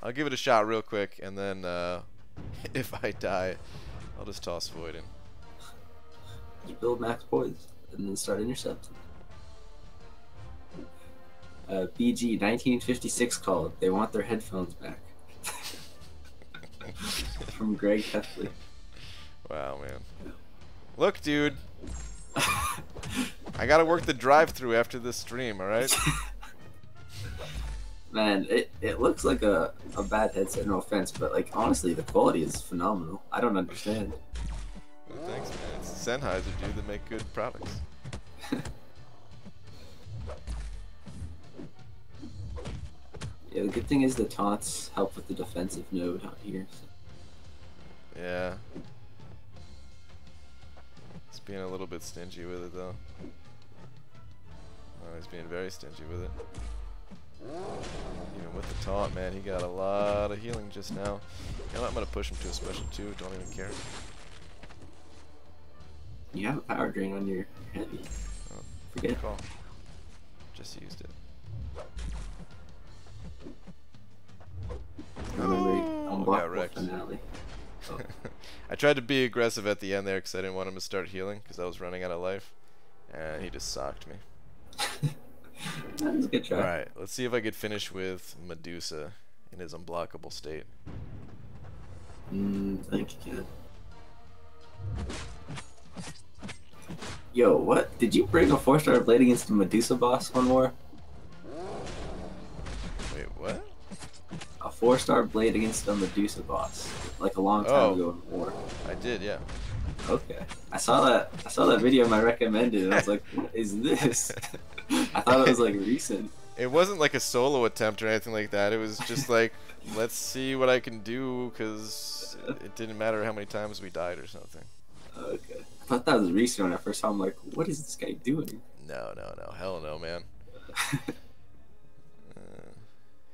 I'll give it a shot real quick, and then if I die, I'll just toss Void in. Just build max poise and then start intercepting. BG 1956 called. They want their headphones back. From Greg Heffley. Wow, man. Look, dude. I gotta work the drive-through after this stream, alright? Man, it looks like a bad headset, no offense, but like honestly the quality is phenomenal. I don't understand. Well, thanks, man. It's Sennheiser, dude, that make good products. Yeah, the good thing is the taunts help with the defensive node out here. So. Yeah. He's being a little bit stingy with it, though. Oh, he's being very stingy with it. Even with the taunt, man, he got a lot of healing just now. You know what? I'm gonna push him to a special 2. Don't even care. You have a power drain on your heavy. Oh, Forget. good call. Just used it. Remember, got unblockable wrecked. finale. Oh. I tried to be aggressive at the end there because I didn't want him to start healing because I was running out of life, and he just socked me. That was a good try. Alright, let's see if I could finish with Medusa in his unblockable state. I think you can. Yo, what? Did you bring a 4-star blade against the Medusa boss one more? Wait, what? A 4-star blade against the Medusa boss, like a long time ago in war. I did, yeah. Okay, I saw that video I recommended, and I was like, "What is this?" I thought it was like recent. It wasn't like a solo attempt or anything like that. It was just like, let's see what I can do, because it didn't matter how many times we died or something. Okay, I thought that was recent when I first saw him. Like, what is this guy doing? No, hell no, man.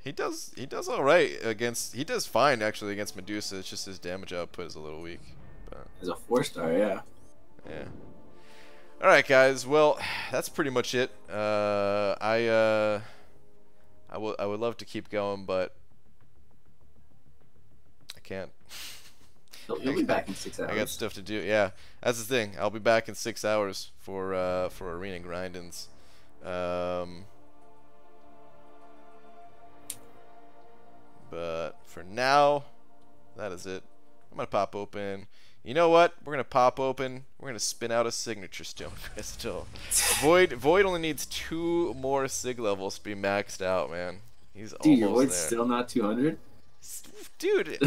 He does all right against. He does fine actually against Medusa. It's just his damage output is a little weak. But As a 4-star, yeah. yeah. All right, guys. Well, that's pretty much it. I would love to keep going, but I can't. You'll be back in 6 hours. I got stuff to do. Yeah, that's the thing. I'll be back in 6 hours for arena grindins. But for now, that is it. I'm gonna pop open. You know what? We're gonna pop open. We're gonna spin out a signature stone crystal. Void only needs 2 more sig levels to be maxed out, man. He's Dude, your almost Void's there. still not 200? Dude,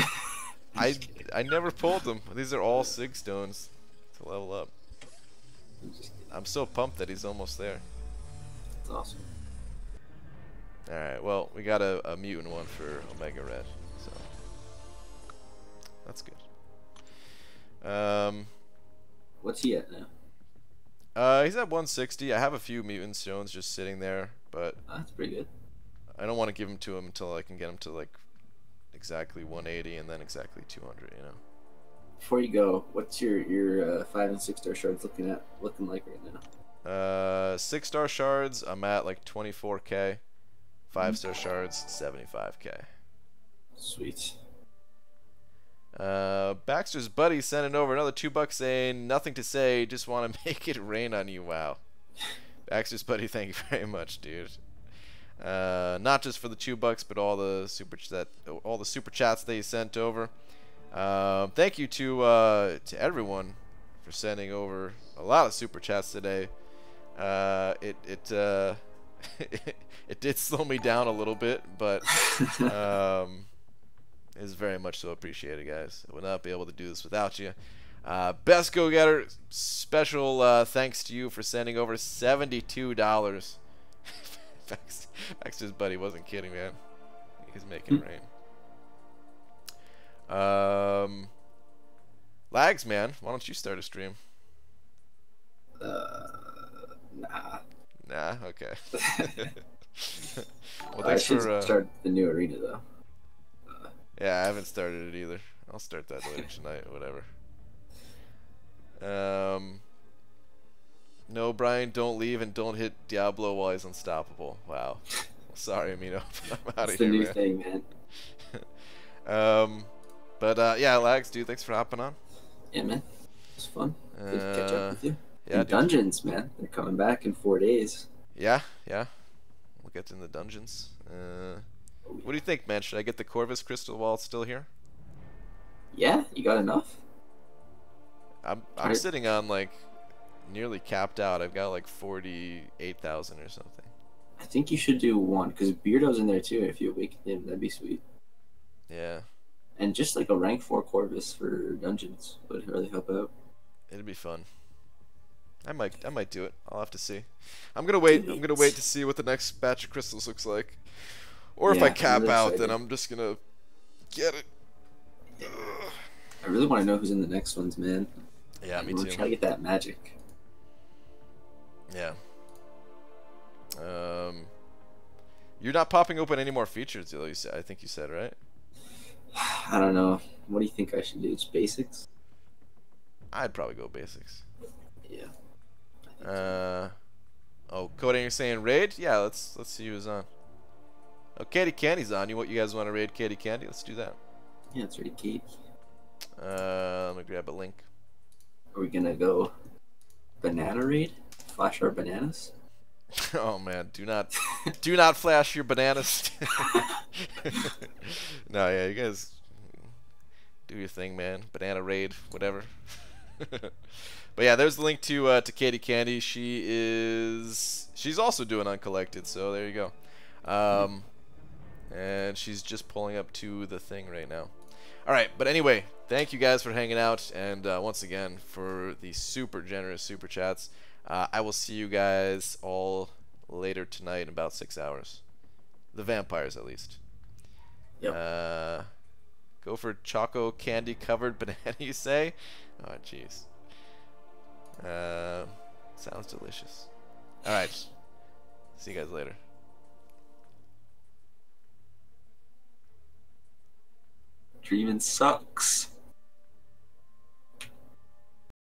I never pulled them. These are all sig stones to level up. I'm so pumped that he's almost there. That's awesome. Alright, well, we got a mutant one for Omega Red, so that's good. What's he at now? He's at 160. I have a few mutant stones just sitting there, but That's pretty good. I don't want to give them to him until I can get him to like exactly 180 and then exactly 200, you know. Before you go, what's your 5 and 6 star shards looking like right now? 6-star shards, I'm at like 24k. 5-star shards, 75k. Sweet. Baxter's buddy sending over another $2 saying nothing to say, just want to make it rain on you. Wow. Baxter's buddy, thank you very much, dude. Not just for the $2, but all the super chats that you sent over. Thank you to everyone for sending over a lot of super chats today. It did slow me down a little bit, but is very much so appreciated, guys. I would not be able to do this without you. Best Go Getter, special thanks to you for sending over $72. Baxter's buddy wasn't kidding, man. He's making it rain. Lags, man. Why don't you start a stream? Nah. Nah, okay. Well, I thanks should for start the new arena though. yeah, I haven't started it either. I'll start that later tonight or whatever. No, Brian, don't leave and don't hit Diablo while he's unstoppable. Wow. Sorry, Amino. I'm out It's of the here, new man. thing, man. Yeah, Lags, dude, thanks for hopping on. Yeah, man. It's fun. Good to catch up with you. Yeah, And dude. dungeons, man. They're coming back in 4 days. Yeah, yeah. We'll get in the dungeons. What do you think, man? Should I get the Corvus crystal while it's still here? Yeah, you got enough? I'm sitting on like nearly capped out. I've got like 48,000 or something. I think you should do one, because Beardo's in there too. If you awaken him, that'd be sweet. Yeah. And just like a rank 4 Corvus for dungeons would really help out. It'd be fun. I might do it. I'll have to see. I'm gonna wait. I'm gonna wait to see what the next batch of crystals looks like. Or if Yeah, I cap really out, excited. then I'm just gonna get it. I really want to know who's in the next ones, man. Yeah, me We're too. trying to get that magic. Yeah. You're not popping open any more features, though. I think you said, right? I don't know. What do you think I should do? Just basics? I'd probably go basics. Yeah. Oh, Cody, you're saying raid? Yeah, let's see who's on. Oh, Katie Candy's on. You guys want to raid Katie Candy? Let's do that. Yeah, it's already Kate. Let me grab a link. Are we gonna go banana raid? Flash our bananas? Oh man, do not flash your bananas. No, yeah, you guys do your thing, man. Banana raid, whatever. But yeah, there's the link to Katie Candy. She's also doing Uncollected, so there you go. And she's just pulling up to the thing right now. All right, but anyway, thank you guys for hanging out, and once again for the super generous super chats. I will see you guys all later tonight in about 6 hours. The vampires, at least. Yep. Go for choco candy covered banana, you say? Oh, jeez. Sounds delicious. All right. See you guys later. Dreaming sucks.